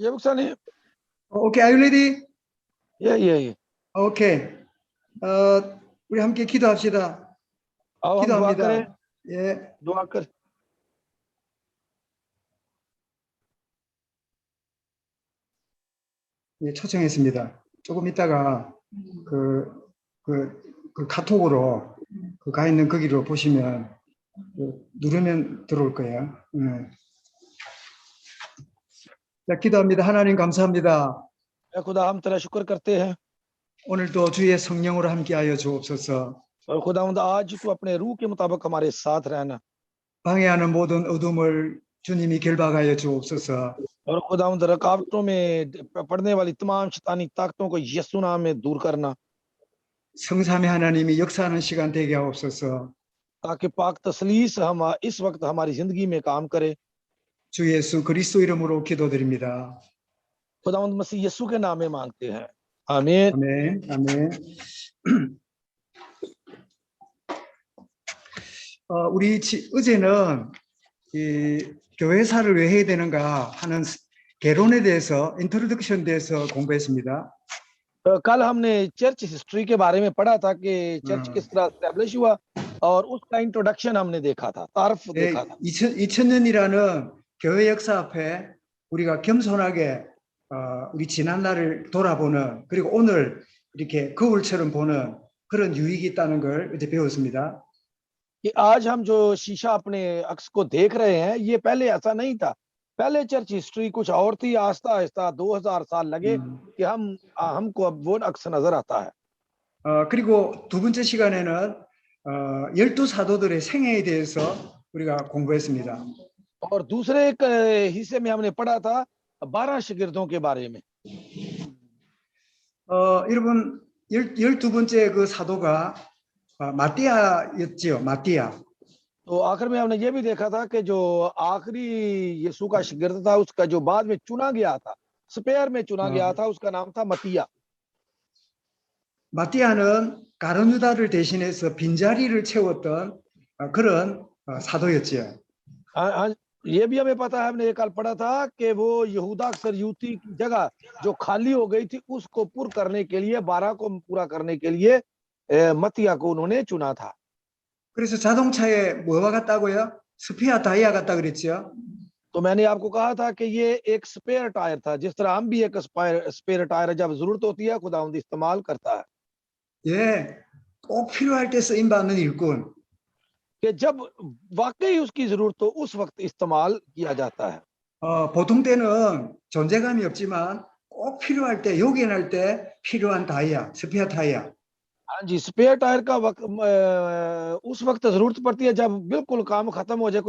예, 목사님. Okay, are you ready? 예. Okay. 우리 함께 기도합시다. आओ हम दुआ करें, 기도합니다. 예. दुआ कर। 예, 초청했습니다. 조금 있다가 그 카톡으로 가 있는 거기로 보시면 누르면 들어올 거예요. 자, 기도합니다. 하나님 감사합니다. ऐ खुदा हम तेरा शुक्र करते हैं 오늘도 주의 성령으로 함께하여 주옵소서. और खुदावंद आज तू अपने रूह के मुताबिक हमारे साथ रहना 방해하는 모든 어둠을 주님이 결박하여 주옵소서. और खुदावंद रुकावटों में पड़ने वाली तमाम शैतानी ताकतों को यीशु नाम में दूर करना 성삼위 하나님이 역사하는 시간 되게 하옵소서. ताकि पाक तसलीस हम इस वक्त हमारी जिंदगी में काम करे। 주 예수 그리스도 이름으로 기도드립니다. खुदावंद मसीह यीशु के नाम में मांगते हैं, आमीन। 아멘. 아멘. 우리 어제는 이 교회사를 왜 해야 되는가 하는 개론에 대해서 인트로덕션 대해서 공부했습니다. कल हमने चर्च हिस्ट्री के बारे में पढ़ा था कि चर्च किस तरह एस्टैब्लिश हुआ और उसका इंट्रोडक्शन हमने देखा था, तारफ देखा था। 2000년이라는 교회 역사 앞에 우리가 겸손하게 우리 지난 날을 돌아보는, 그리고 오늘 이렇게 거울처럼 보는 그런 유익이 있다는 걸 이제 배웠습니다. कि आज हम जो शीशा अपने अक्स को देख रहे हैं, ये पहले ऐसा नहीं था। पहले चर्च हिस्ट्री कुछ और थी। आस्ता आस्ता 2000 साल लगे कि हमको अब वो अक्स नजर आता है। 그리고 두 번째 시간에는 12 사도들의 생애에 대해서 우리가 공부했습니다. और दूसरे एक हिस्से में हमने पढ़ा था 12 शागिर्दों के बारे में। 여러분 12번째 그 사도가 마띠아였지요. 마띠아. तो आखिर में हमने ये भी देखा था कि जो आखिरी यीशु का शागिर्द था, उसका जो बाद में चुना गया था, स्पेयर में चुना गया था, उसका नाम था मतिया। 마띠아는 가룟 유다를 대신해서 빈자리를 채웠던 그런 사도였지요. ये भी हमें पता है, हमने ये कल पढ़ा था कि वो यहूदा अक्सर यूती की जगह जो खाली हो गई थी उसको पूरा करने के लिए, 12 को पूरा करने के लिए मतिया को उन्होंने चुना था। 그래서 자동차에 뭐가 같다고요? 스피어 타이어 같다 그랬죠. तो मैंने आपको कहा था कि ये एक स्पेयर टायर था, जिस तरह हम भी एक स्पेयर टायर जब जरूरत होती है खुदावंद इस्तेमाल करता है। 예, 꼭 필요할 때 쓰임 받는 일꾼. कि जब वाकई उसकी जरूरत हो उस वक्त इस्तेमाल किया जाता है। 보통 때는 존재감이 없지만 꼭 필요할 때, 요긴할 때 필요한 타이어, 스피어 타이어. हाँ जी, स्पेयर टायर का वक्त उस वक्त जरूरत पड़ती है जब बिल्कुल काम खत्म हो जाए,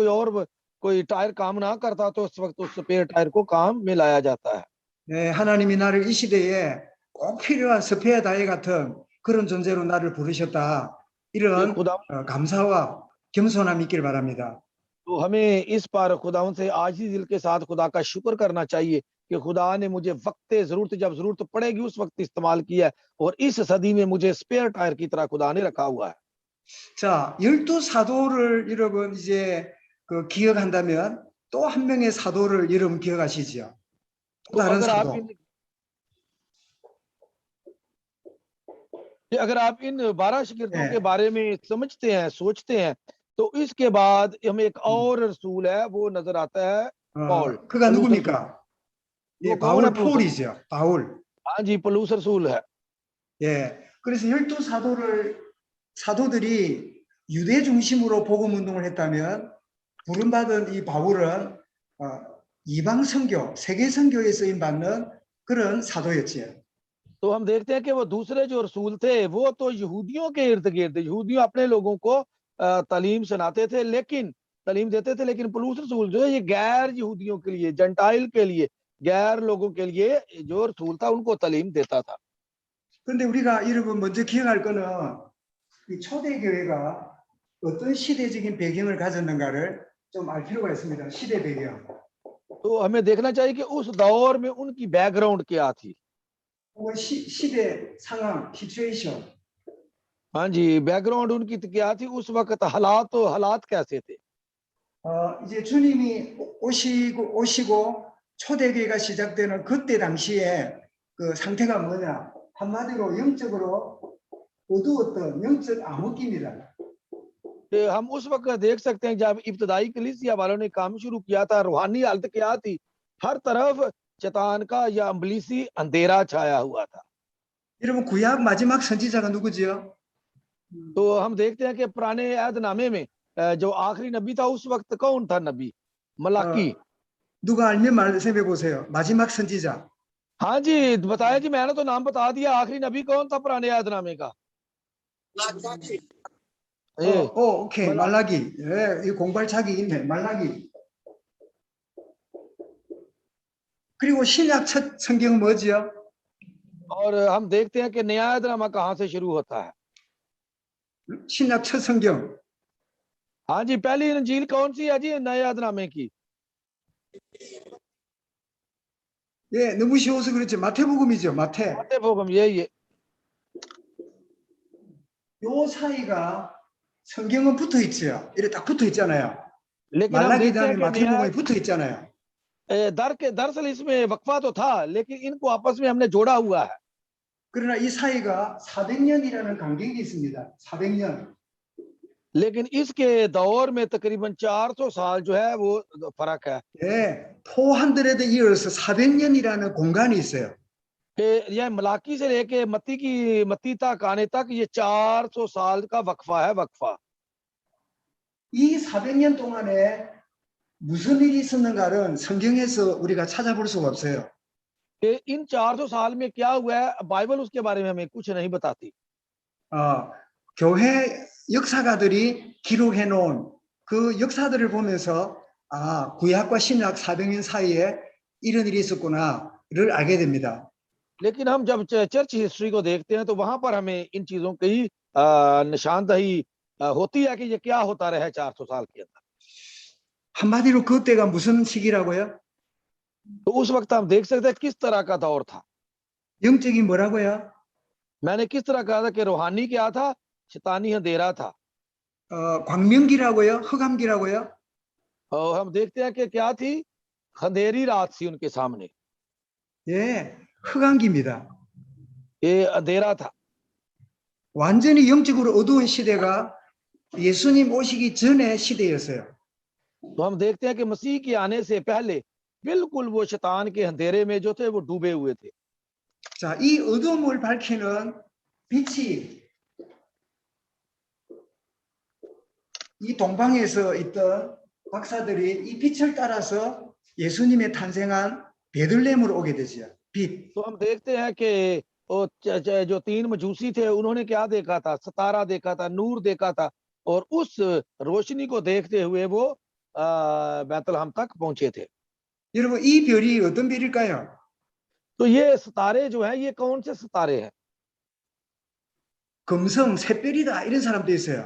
कोई टायर काम ना करता, तो उस वक्त उस स्पेयर टायर को काम में लाया जाता है। 네, 하나님이 나를 이 시대에 꼭 필요한 스페어 타이어 같은 그런 존재로 나를 부르셨다. 이런 감사와 겸손함이 있길 바랍니다. तो हमें इस पर खुदावंद से आज ही दिल के साथ खुदा का शुक्र करना चाहिए कि खुदा ने मुझे वक्त जरूरत, जब जरूरत पड़ेगी उस वक्त इस्तेमाल किया है, और इस सदी में मुझे स्पेयर टायर की तरह खुदा ने रखा हुआ है। 자, 12 사도를 여러분 이제 기억한다면 또 한 명의 사도를 여러분 기억하시죠? 또 다른 사도. अगर आप इन 12 शागिर्दों के बारे में समझते हैं, सोचते हैं, तो इसके बाद हमें एक और रसूल है, वो नजर आता है पौल। 그가 누굽니까? 예, 바울 폴이죠. 바울. हाँ जी, पौलुस रसूल है। 예, 그래서 12 사도들이 유대 중심으로 복음 운동을 했다면 부름받은 이 바울은 이방 선교, 세계 선교에 쓰임 받는 그런 사도였지요. तो हम देखते हैं कि वो दूसरे जो रसूल थे वो तो यहूदियों के इर्द गिर्द, यहूदियों अपने लोगों को तालीम सुनाते थे, लेकिन तालीम देते थे, लेकिन पौलुस रसूल जो है ये गैर यहूदियों के लिए, जंटाइल के लिए, गैर लोगों के लिए जो रसूल था उनको तालीम देता था। 그런데 우리가 여러분 먼저 기억할 거는 이 초대 교회가 어떤 시대적인 배경을 가졌는가를 좀 알 필요가 있습니다. 시대 배경. तो हमें देखना चाहिए कि उस दौर में उनकी बैकग्राउंड क्या थी। 시대 상황, 시츄에이션. हाँ जी, बैकग्राउंड उनकी क्या थी उस वक्त, हालात कैसे थे। 이제 주님이 오시고 초대교회가 시작되는 그때 당시에 그 상태가 뭐냐? 한마디로 영적으로 어두웠던 영적 암흑기입니다. हम उस वक्त देख सकते हैं जब इब्तदाई कलीसिया वालों ने काम शुरू किया था, रूहानी हालत क्या थी, हर तरफ शैतान का या अम्बलीसी अंधेरा छाया हुआ था। 여러분 구약 마지막 선지자가 누구지요? तो हम देखते हैं कि पुराने अहदनामे में जो आखिरी नबी था उस वक्त कौन था नबी? मलाकी। 누가 알면 말씀해 보세요. 마지막 선지자. हाँ जी, बताया जी, मैंने तो नाम बता दिया। आखिरी नबी कौन था पुराने अहदनामे का? ये 오케이. मला- 말라기. 예, 이 공부할 자기 있네. 말라기. 그리고 신약 첫 성경은 뭐지요? और हम देखते हैं कि नया अहदनामा कहाँ से शुरू होता है। 신약 첫 성경. हाँ जी, पहली इंजील कौन सी है जी नए अहदनामे की? 예, 너무 쉬워서 그렇지. 마태복음이죠. 마태. मत्ते ये 요 사이가 성경은 붙어 있지요. 이렇게 딱 붙어 있잖아요. लेकिन हम 말라기 देखते 다음에 हैं कि नया 마태복음이 붙어 있잖아요. दरअसल इसमें वक्फा तो था, लेकिन इनको आपस में हमने जोड़ा हुआ है। 그러나 이 사이가 400년이라는 간격이 있습니다. 400년. लेकिन इसके दौर में तकरीबन 400 साल जो है वो फर्क है। 예, 400 years, 400년이라는 공간이 있어요. कि यह मलाकी से लेके मत्ती तक आने तक ये 400 साल का वक्फा है, वक्फा। 이 400년 동안에 무슨 일이 있었는가는 성경에서 우리가 찾아볼 수가 없어요. कि इन 400 साल में क्या हुआ है, बाइबल उसके बारे में हमें कुछ नहीं बताती। 교회 역사가들이 기록해 놓은 그 역사들을 보면서 아, 구약과 신약 400년 사이에 이런 일이 있었구나를 알게 됩니다. लेकिन हम जब चर्च हिस्ट्री को देखते हैं तो वहां पर हमें इन चीजों की निशानदही होती है कि ये क्या होता रहा है 400 साल के अंदर। 한마디로 그때가 무슨 시기라고요? तो उस वक्त हम देख सकते हैं किस तरह का दौर था। 영적인 뭐라고요? मैंने किस तरह कहा था कि रूहानी क्या था, शैतानी अंधेरा था। 광명기라고요? 흑암기라고요? और हम देखते हैं कि क्या थी, अंधेरी रात थी उनके सामने, 예, 흑암기입니다. ये अंधेरा था। 완전히 영적으로 어두운 시대가 예수님 오시기 전의 시대였어요. तो हम देखते हैं कि मसीह के आने से पहले बिल्कुल वो शैतान के अंधेरे में जो थे वो डूबे हुए थे। 자, 이 어두움을 밝히는 빛이 이 동방에서 있던 박사들이 이 빛을 따라서 예수님의 탄생한 베들레헴으로 오게 되죠. 빛. तो हम देखते हैं कि जो 3 मजूसी थे उन्होंने क्या देखा था, सितारा देखा था, नूर देखा था, और उस रोशनी को देखते हुए वो बैतलहम तक पहुंचे थे। 여러분 이 별이 어떤 별일까요? तो ये सितारे जो है ये कौन से सितारे हैं? 금성 샛별이다 이런 사람도 있어요.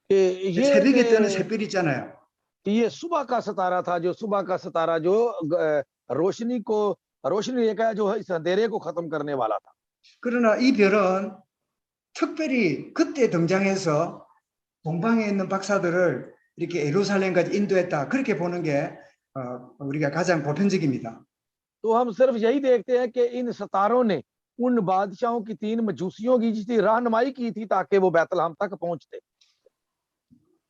कि 새벽에 뜨는 ये 샛별 있잖아요. ये सुबह का सितारा था, जो सुबह का सितारा जो रोशनी लेकर आया, जो इस अंधेरे को खत्म करने वाला था। 그러나 이 별은 특별히 그때 등장해서 동방에 있는 박사들을 이렇게 예루살렘까지 인도했다. 그렇게 보는 게 우리가 가장 보편적입니다. तो हम सिर्फ यही देखते हैं कि इन सितारों ने उन बादशाहों की 3 मजूसियों की जिसकी रहनुमाई की थी ताकि वो बैतलहम तक पहुंचते।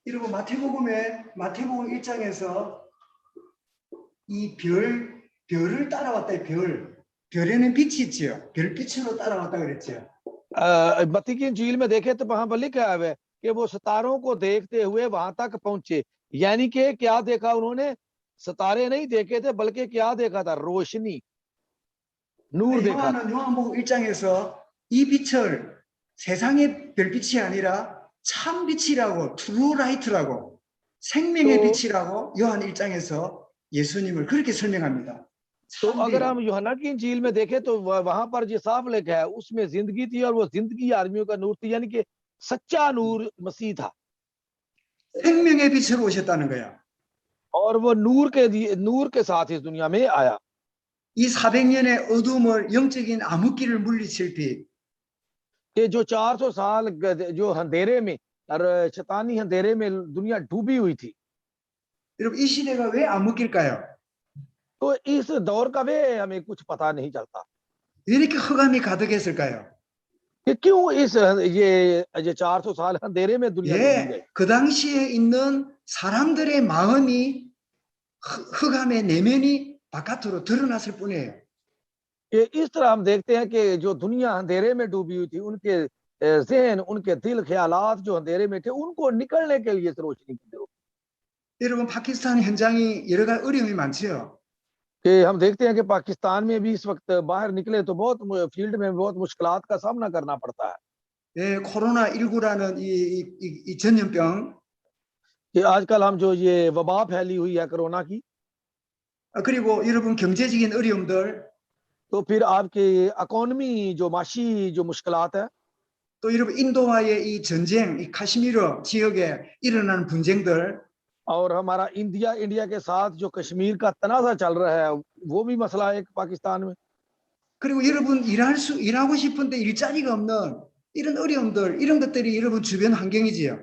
여러분 마태복음 1장에서 이 별을 따라왔다. 이 별에는 빛이 있지요. 별빛으로 따라왔다 그랬죠. मत्ती की इंजील में देखे तो वहां पर लिखा है कि वो सितारों को देखते हुए वहां तक पहुंचे, यानी कि क्या देखा उन्होंने? सितारे नहीं देखे थे, बल्कि क्या देखा था? रोशनी, नूर देखा था। 요한복음 1장에서 이 빛을 세상의 별빛이 아니라 참 빛이라고 트루 라이트라고 생명의 빛이라고 요한 1장에서 예수님을 그렇게 설명합니다. तो अगर हम यूहन्ना की इंजील में देखें तो वहां पर जो साफ लिखा है उसमें जिंदगी थी और वो जिंदगी आदमियों का नूर थी, यानी कि सच्चा नूर मसीह था। 생명의 빛으로 오셨다는 거야. और वो नूर के साथ इस दुनिया में आया। 이 400년의 어둠을 영적인 암흑기를 물리칠 빛. कि जो 400 साल जो अंधेरे में और शैतानी अंधेरे में दुनिया डूबी हुई थी। 여러분 이 시대가 왜 암흑기일까요? तो इस दौर का वे हमें कुछ पता नहीं चलता 왜 이렇게 흑암이 가득했을까요? कि क्यों ये 400 साल अंधेरे में दुनिया डूबी रही। 예, 그 당시에 있는 사람들의 마음이 흑암의 내면이 바깥으로 드러났을 뿐이에요. कि इस तरह हम देखते हैं कि जो दुनिया अंधेरे में डूबी हुई थी, उनके ज़हन, उनके दिल, ख़्यालात जो अंधेरे में थे, उनको निकलने के लिए इस रोशनी की ज़रूरत 여러분 파키스탄 현장이 여러 가지 어려움이 많지요. कि हम देखते हैं कि पाकिस्तान में भी इस वक़्त बाहर निकले तो बहुत फ़ील्ड में बहुत मुश्किलात का सामना करना पड़ता है। 예, 코로나 19라는 이 전염병 कि आजकल हम जो ये वबा फैली हुई है कोरोना की, 그리고 여러분 경제적인 어려움들 तो फिर आपकी इकोनॉमी जो माशी जो मुश्किलात है, 또 여러분 인도와의 이 전쟁, 이 카시미르 지역에 일어나는 분쟁들 और हमारा इंडिया के साथ जो कश्मीर का तनाज़ा चल रहा है, वो भी मसला है एक पाकिस्तान में। 그리고 여러분 일하고 싶은데 일자리가 없는 이런 어려움들 이런 것들이 여러분 주변 환경이지요.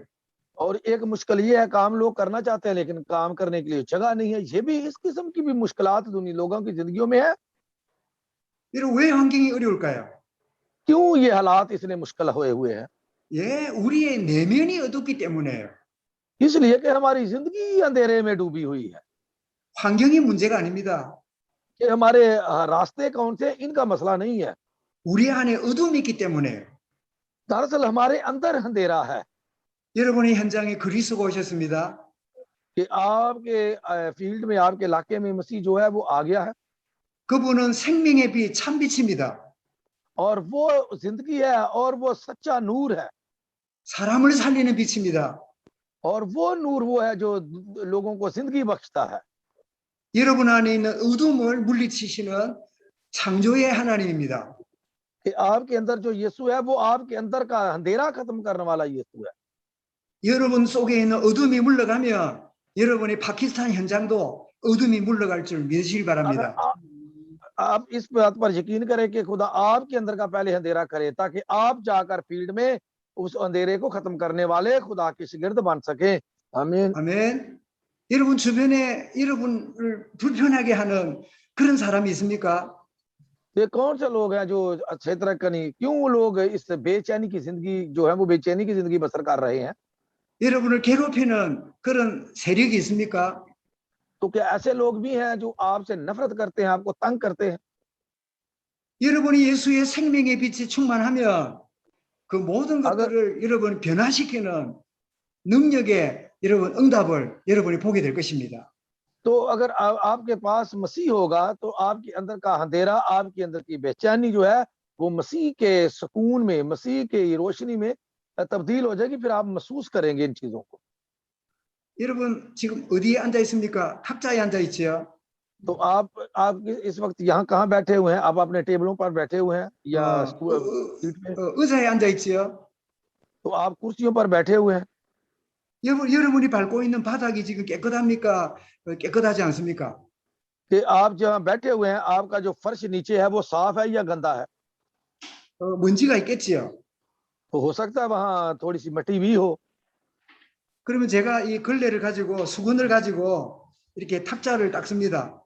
और एक मुश्किल ये है, काम लोग करना चाहते हैं लेकिन काम करने के लिए जगह नहीं है। ये भी इस किस्म की भी मुश्किलात दुनिया लोगों की जिंदगियों में है। 여러분 왜 환경이 어려울까요? क्यों ये हालात इतने मुश्किल हुए हैं? 예, 우리의 내면이 어둡기 때문에요. इसलिए कि हमारी जिंदगी अंधेरे में डूबी हुई है। 환경이 문제가 아닙니다. कि हमारे रास्ते कौन से, इनका मसला नहीं है। 우리 안에 어둠이 있기 때문에요. दरअसल हमारे अंदर अंधेरा है। 여러분의 현장에 그리스도가 오셨습니다. कि आपके फील्ड में, आपके इलाके में मसीह जो है वो आ गया है, 그분은 생명의 빛, 참빛입니다. और वो जिंदगी है और वो सच्चा नूर है, 사람을 살리는 빛입니다. और वो नूर वो है जो लोगों को जिंदगी बख्शता है। 여러분 안에 있는 어둠을 물리치시는 창조의 하나님입니다. कि आपके अंदर जो यीशु है वो आपके अंदर का अंधेरा खत्म करने वाला यीशु है। 여러분 속에 있는 어둠이 물러가면 여러분의 파키스탄 현장도 어둠이 물러갈 줄 믿으시기 अगर 바랍니다. आप इस बात पर यकीन करें कि खुदा आपके अंदर का पहले अंधेरा करे, ताकि आप जाकर फील्ड में उस अंधेरे को खत्म करने वाले खुदा के शागिर्द बन सके। आमीन। 아멘. 여러분 주변에 여러분을 불편하게 하는 그런 사람이 있습니까? ये कौन से लोग हैं जो अच्छे तरह का नहीं, क्यों लोग इस बेचैनी की जिंदगी जो है वो बेचैनी की जिंदगी बसर कर रहे हैं? 여러분을 괴롭히는 그런 세력이 있습니까? तो क्या ऐसे लोग भी हैं जो आपसे नफरत करते हैं, आपको तंग करते हैं? 여러분이 예수의 생명의 빛이 충만하면 그 모든 अगर 것들을 여러분 변화시키는 능력의 여러분 응답을 여러분이 보게 될 것입니다. तो अगर आपके पास मसीह होगा तो आपके अंदर का अंधेरा, आपके अंदर की बेचैनी जो है वो मसीह के सुकून में, मसीह के रोशनी में तब्दील हो जाएगी। फिर आप महसूस करेंगे इन चीजों को। 여러분 지금 어디에 앉아 있습니까? 탁자에 앉아 있지요. तो आप इस वक्त यहाँ कहाँ बैठे हुए हैं? आप अपने टेबलों पर बैठे हुए हैं या सीट पे? 의자에 앉아 있지요. तो आप कुर्सियों पर बैठे हुए हैं। 여러분이 밟고 있는 바닥이 지금 깨끗합니까? 깨끗하지 않습니까? कि आप जहाँ बैठे हुए हैं, आपका जो फर्श नीचे है वो साफ है या गंदा है? 먼지가 있겠지요. तो हो सकता है वहाँ थोड़ी सी मिट्टी भी हो। 그러면 제가 이 걸레를 가지고 수건을 가지고 이렇게 탁자를 닦습니다.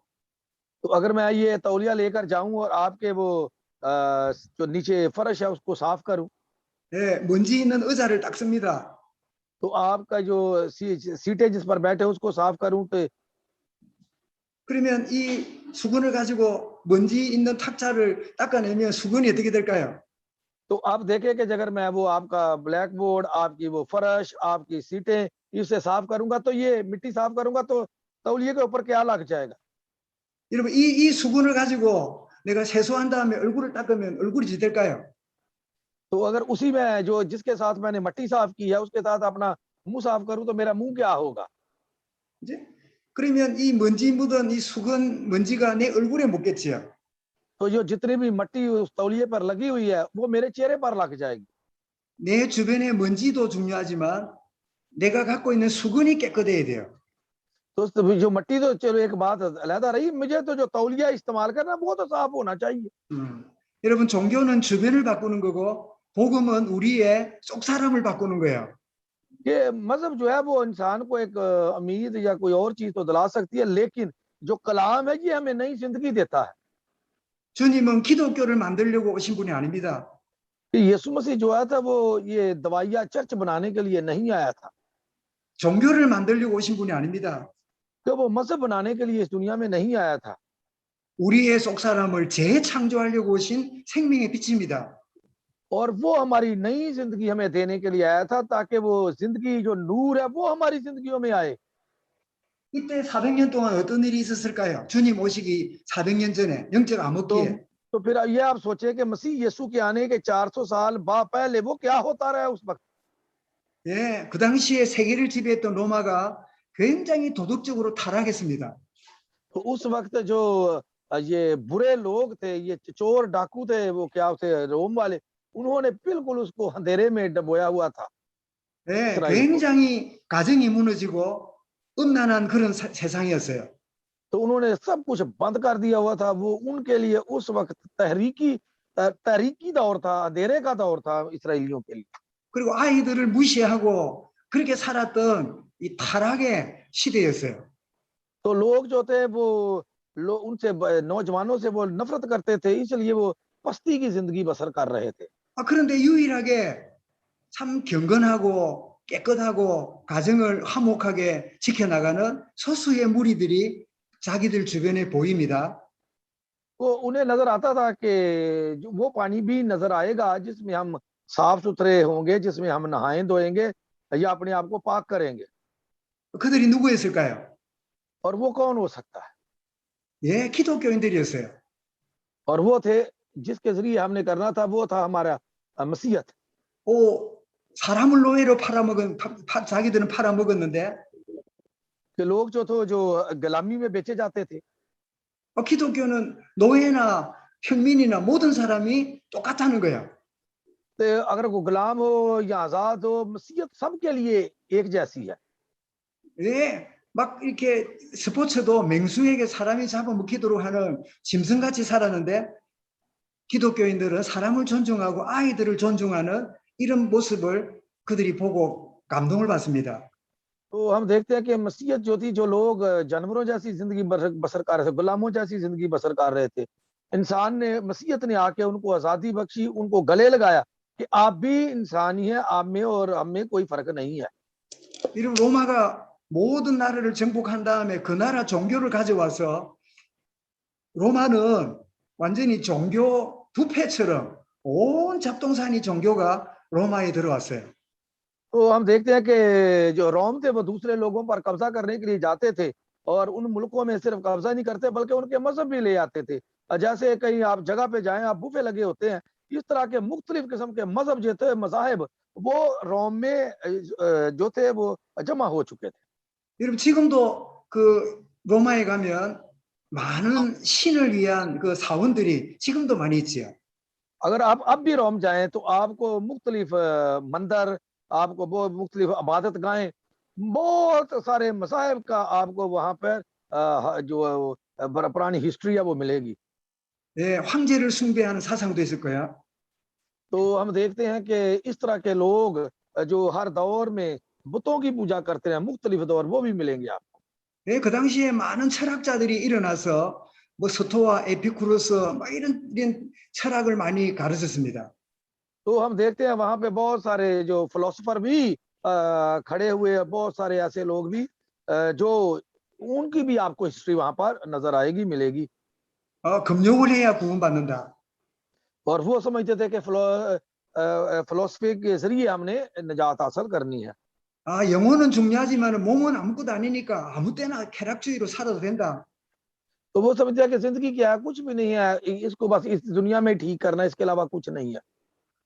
तो अगर मैं ये तौलिया लेकर जाऊं और आपके वो जो नीचे फर्श है उसको साफ करूं, 예, 먼지 있는 의자를 닦습니다. तो आपका जो सीटें जिस पर बैठे उसको साफ करूं, तो 그러면 이 수건을 가지고 먼지 있는 탁자를 닦아내면 수건이 어떻게 될까요? तो आप देखें कि अगर मैं वो आपका ब्लैक बोर्ड, आपकी वो फर्श, आपकी सीटें इसे साफ करूंगा, तो ये मिट्टी साफ करूंगा तो तौलिए के ऊपर क्या लग जाएगा? 여러분 이 수건을 가지고 내가 세수한 다음에 얼굴을 닦으면 얼굴이 어떻게 될까요? तो अगर उसी में जो जिसके साथ मैंने मिट्टी साफ की है उसके साथ अपना मुंह साफ करूं तो मेरा मुंह क्या होगा? 이제 그러면 이 먼지 묻은 이 수건 먼지가 내 얼굴에 묻겠지요. तो जो जितनी भी मिट्टी उस तौलिए पर लगी हुई है वो मेरे चेहरे पर लग जाएगी। 내 주변의 먼지도 중요하지만 내가 갖고 있는 수건이 깨끗해야 돼요. तो जो मिट्टी तो चलो एक बात अलहदा रही, मुझे तो जो तौलिया इस्तेमाल करना वो तो साफ होना चाहिए। 여러분 종교는 주변을 바꾸는 거고 복음은 우리의 속 사람을 바꾸는 거예요. कि मजहब जो है वो इंसान को एक उम्मीद या कोई और चीज तो दिला सकती है, लेकिन जो कलाम है ये हमें नई जिंदगी देता है। 주님은 기독교를 만들려고 오신 분이 아닙니다. कि यीशु मसीह जो आया था वो ये दवाइया चर्च बनाने के लिए नहीं आया था, 종교를 만들려고 오신 분이 아닙니다. कि वो मजहब बनाने के लिए इस दुनिया में नहीं आया था। 우리의 속 사람을 재창조하려고 오신 생명의 빛입니다. और वो हमारी नई जिंदगी हमें देने के लिए आया था, ताकि वो जिंदगी जो नूर है वो हमारी जिंदगियों में आए। 이때 400년 동안 어떤 일이 있었을까요? 주님 오시기 400년 전에 영적 तो 암흑기에 तो फिर ये आप सोचे कि मसीह यीशु के आने के 400 साल पहले वो क्या होता रहा उस वक्त। 예, 그 당시에 세계를 지배했던 로마가 굉장히 도덕적으로 타락했습니다. तो उस वक्त जो ये बुरे लोग थे, ये चोर डाकू थे, वो क्या थे रोम वाले, उन्होंने बिल्कुल उसको अंधेरे में डुबोया हुआ था 예, इसराइल को। 굉장히 가정이 मु너지고 음란한 그런 세상이었어요. तो उन्होंने सब कुछ बंद कर दिया हुआ था। वो उनके लिए उस वक्त तहरीकी दौर था, अंधेरे का दौर था इसराइलियों के लिए। 그리고 아이들을 무시하고 그렇게 살았던 이 타락의 시대였어요. तो लोग जो थे वो उनसे नौजवानों से वो नफरत करते थे, इसलिए वो पस्ती की जिंदगी बसर कर रहे थे। 그런데 유일하게 참 경건하고 깨끗하고 가정을 화목하게 지켜나가는 소수의 무리들이 자기들 주변에 보입니다. वो उन्हें नजर आता था कि वो पानी भी नजर आएगा जिसमें हम साफ सुथरे होंगे, जिसमें हम नहाएं धोएंगे या अपने आप को पाक करेंगे। 그들이 누구였을까요? और वो कौन हो सकता है? 예, 기독교인들이었어요. और वो थे जिसके जरिए हमने करना था, वो था हमारा मसीहत। 사람을 노예로 자기들은 팔아먹었는데 कि लोग जो थे जो गुलामी में बेचे जाते थे, 기독교는 노예나 평민이나 모든 사람이 똑같다는 거야. तो अगर वो गुलाम हो या आजाद हो, मसीहत सबके लिए एक जैसी है। 예, 막 이렇게 스포츠도 맹수에게 사람이 잡아먹히도록 하는 짐승같이 살았는데 기독교인들은 사람을 존중하고 아이들을 존중하는 이런 모습을 그들이 보고 감동을 받습니다. तो हम देखते हैं कि मसीहत जो थी, जो लोग जानवरों जैसी जिंदगी बसर कर रहे थे, गुलामों जैसी जिंदगी बसर कर रहे थे, इंसान ने, मसीहत ने आके उनको आजादी बख्शी, उनको गले लगाया कि आप भी इंसान ही हैं, आप में और हम में कोई फर्क नहीं है। 이런 로마가 모든 나라를 정복한 다음에 그 나라 종교를 가져와서 로마는 완전히 종교 부패처럼 온 잡동사니 종교가 로마에 들어왔어요. तो हम देखते हैं कि जो रोम थे वो दूसरे लोगों पर कब्जा करने के लिए जाते थे, और उन मुल्कों में सिर्फ कब्जा नहीं करते बल्कि उनके मजहब भी ले आते थे। जैसे कहीं आप जगह पे जाएं, आप बुफे लगे होते हैं, इस तरह के मुख्तलिफ किस्म के मजहब जो थे, मजाहिब, वो रोम में जो थे वो जमा हो चुके थे। 여러분 지금도 그 로마에 가면 많은 신을 위한 그 사원들이 지금도 많이 있지요. अगर आप अब भी रोम जाएं तो आपको मुख्तलिफ मंदिर, आपको वो मुख्तलिफ इबादत गाहें, बहुत सारे मसाहिब का आपको वहां पर जो पुरानी हिस्ट्री है वो मिलेगी। 예, 황제를 숭배하는 사상도 있을 거야. तो हम देखते हैं कि इस तरह के लोग जो हर दौर में बुतों की पूजा करते हैं, मुख्तलिफ दौर, वो भी मिलेंगे आपको। 예, 그 당시에 많은 철학자들이 일어나서 뭐 스토아, 에피쿠로스 막 이런 철학을 많이 가르쳤습니다. तो हम देखते हैं वहां पे बहुत सारे जो फिलोसोफर भी खड़े हुए, बहुत सारे ऐसे लोग भी जो उनकी भी आपको हिस्ट्री वहां पर नजर आएगी, मिलेगी। 금욕을 해야 구원받는다. और वो समझते थे कि फिलोसफी के जरिए हमने निजात हासिल करनी है। 영혼은 중요하지만 몸은 아무것도 아니니까 아무 때나 쾌락주의로 살아도 된다. तो वो समझते हैं कि जिंदगी क्या है, कुछ भी नहीं है, इसको बस इस दुनिया में ठीक करना, इसके अलावा कुछ नहीं है।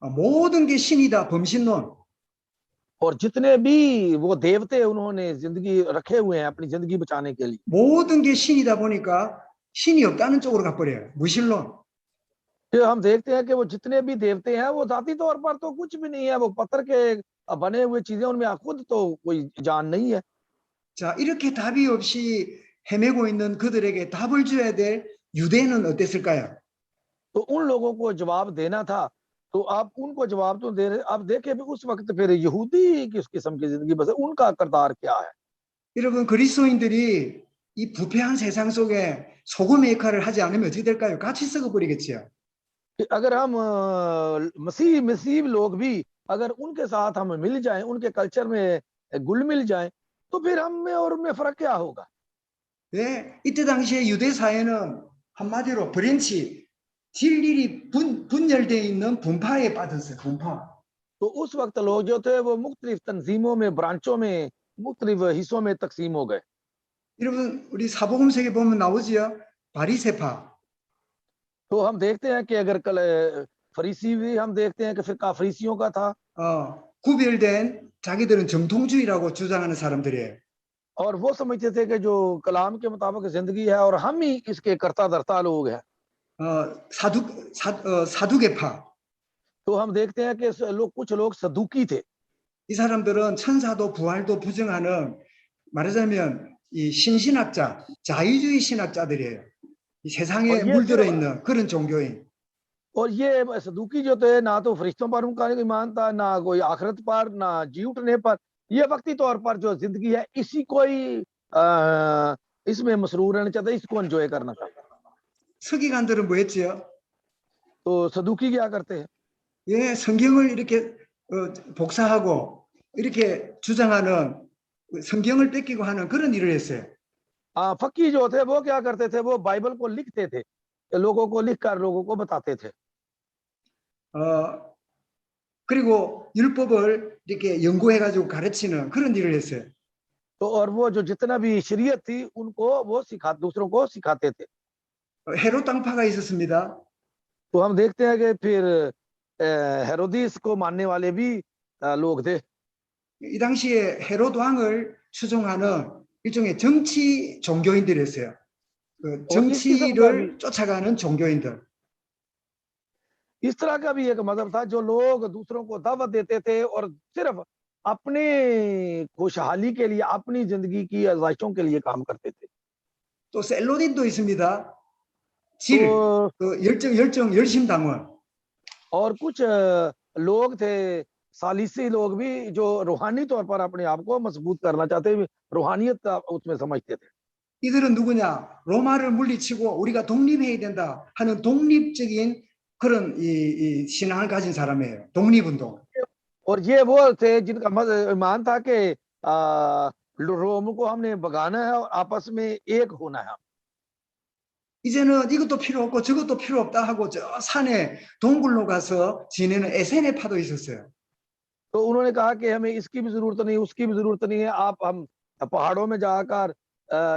모든 게 신이다. 범신론. और जितने भी वो देवते उन्होंने जिंदगी रखे हुए हैं अपनी जिंदगी बचाने के लिए, 모든 게 신이다 보니까 신이 없다는 쪽으로 가버려요. 무신론. फिर हम देखते हैं कि वो जितने भी देवते हैं वो जाती तौर पर तो कुछ भी नहीं है, वो पत्थर के बने हुए चीजें, उनमें खुद तो कोई जान नहीं है। 자, 이렇게 답이 없이 헤매고 있는 그들에게 답을 줘야 될 유대는 어땠을까요? तो उन लोगों को जवाब देना था, तो आप उनको जवाब तो दे रहे। अब देखें उस वक्त फिर यहूदी किस किस्म की जिंदगी बसर, उनका किरदार क्या है। 여러분 그리스도인들이 이 부패한 세상 속에 소금의 역할을 하지 않으면 어떻게 될까요? 같이 썩어버리겠지요. कि अगर हम मसीह मसीह लोग भी अगर उनके साथ हम मिल जाएं, उनके कल्चर में घुल मिल जाएं, तो फिर हम में और उनमें फर्क क्या होगा? 예, 이때 당시에 유대 사회는 한마디로 브랜치, 진리이 분열되어 있는 분파에 빠졌어요. 분파. तो उस वक्त लोग जो थे वो मुख्तलिफ तंजीमों में, ब्रांचों में, मुख्तलिफ हिस्सों में तकसीम हो गए। 여러분 우리 사복음서에 보면 나오지요. 바리새파. तो हम देखते हैं कि अगर कल फरीसी भी हम देखते हैं कि फिरका फरीसियों का था, 구별된 자기들은 정통주의라고 주장하는 사람들이에요. और वो समझते थे कि जो कलाम के मुताबिक जिंदगी है और हम ही इसके करता धरता लोग हैं। 사두개파. तो हम देखते हैं कि लोग, कुछ लोग सदूकी थे। 이 사람들은 천사도 부활도 부정하는 말하자면 이 신신학자, 자유주의 신학자들이에요. 이 और 세상에 ये 물들어 सिर्फ 있는 그런 종교인. और ये सदूकी जो थे, ना तो फरिश्तों पर उनका ईमान था, ना कोई आखिरत पर, ना जी उठने पर। ये वक्ती तौर पर जो जिंदगी है इसी को ही इसमें मसरूर रहना चाहता है, इसको एंजॉय करना चाहता है। 서기관들은 뭐 했지요? तो सदूकी क्या करते हैं? 예, 성경을 이렇게 복사하고 이렇게 주장하는 성경을 뺏기고 하는 그런 일을 했어요. फकी जो थे वो क्या करते थे? वो बाइबल को लिखते थे, लोगों को लिखकर लोगों को बताते थे। 그리고 율법을 이렇게 연구해가지고 가르치는 그런 일을 했어요. तो और वो जो जितना भी शरीयत थी उनको वो दूसरों को सिखाते थे। 헤롯 당파가 있었습니다. तो हम देखते हैं कि फिर हेरोदिस को मानने वाले भी लोग थे। 이 당시에 헤롯 왕을 추종하는 일종의 정치 종교인들이었어요. 그 और इस किस्म का भी, 정치를 쫓아가는 종교인들. इस तरह का भी एक मजहब था जो लोग दूसरों को दावत देते थे और सिर्फ अपने खुशहाली के लिए, अपनी जिंदगी की आज़ाइशों के लिए काम करते थे। 또 셀로딘도 있습니다. तो 그 열심 당원. और कुछ लोग थे, सालिसी लोग भी, जो रूहानी तौर पर अपने आप को मजबूत करना चाहते, रूहानियत उसमें समझते थे। 이들은 누구냐? 로마를 물리치고 우리가 독립해야 된다 하는 독립적인 그런 이 신앙을 가진 사람이에요. 독립운동. और ये वो थे जिनका ईमान था कि रोम को हमने भगाना है और आपस में एक होना है। 이제는 이것도 필요 없고 저것도 필요 없다 하고 저 산에 동굴로 가서 지내는 에세네파도 있었어요. तो उन्होंने कहा कि हमें इसकी भी जरूरत नहीं, उसकी भी जरूरत नहीं है, हम पहाड़ों में जाकर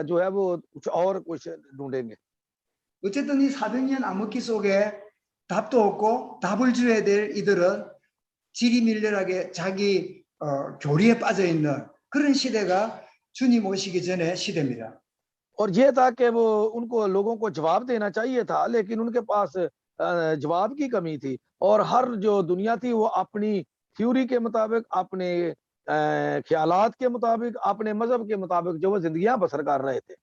जो है वो कुछ ढूंढेंगे। 어쨌든 이 400년 암흑기 속에 답도 없고 답을 줘야 될 이들은 지리밀렬하게 자기 교리에 빠져 있는 그런 시대가 주님 오시기 전에 시대입니다. और ये था कि वो उनको लोगों को जवाब देना चाहिए था, लेकिन उनके पास जवाब की कमी थी और हर जो दुनिया थी वो अपनी थ्योरी के मुताबिक, अपने ख्यालात के मुताबिक, अपने मजहब के मुताबिक जो वो जिंदगियां बसर कर रहे थे।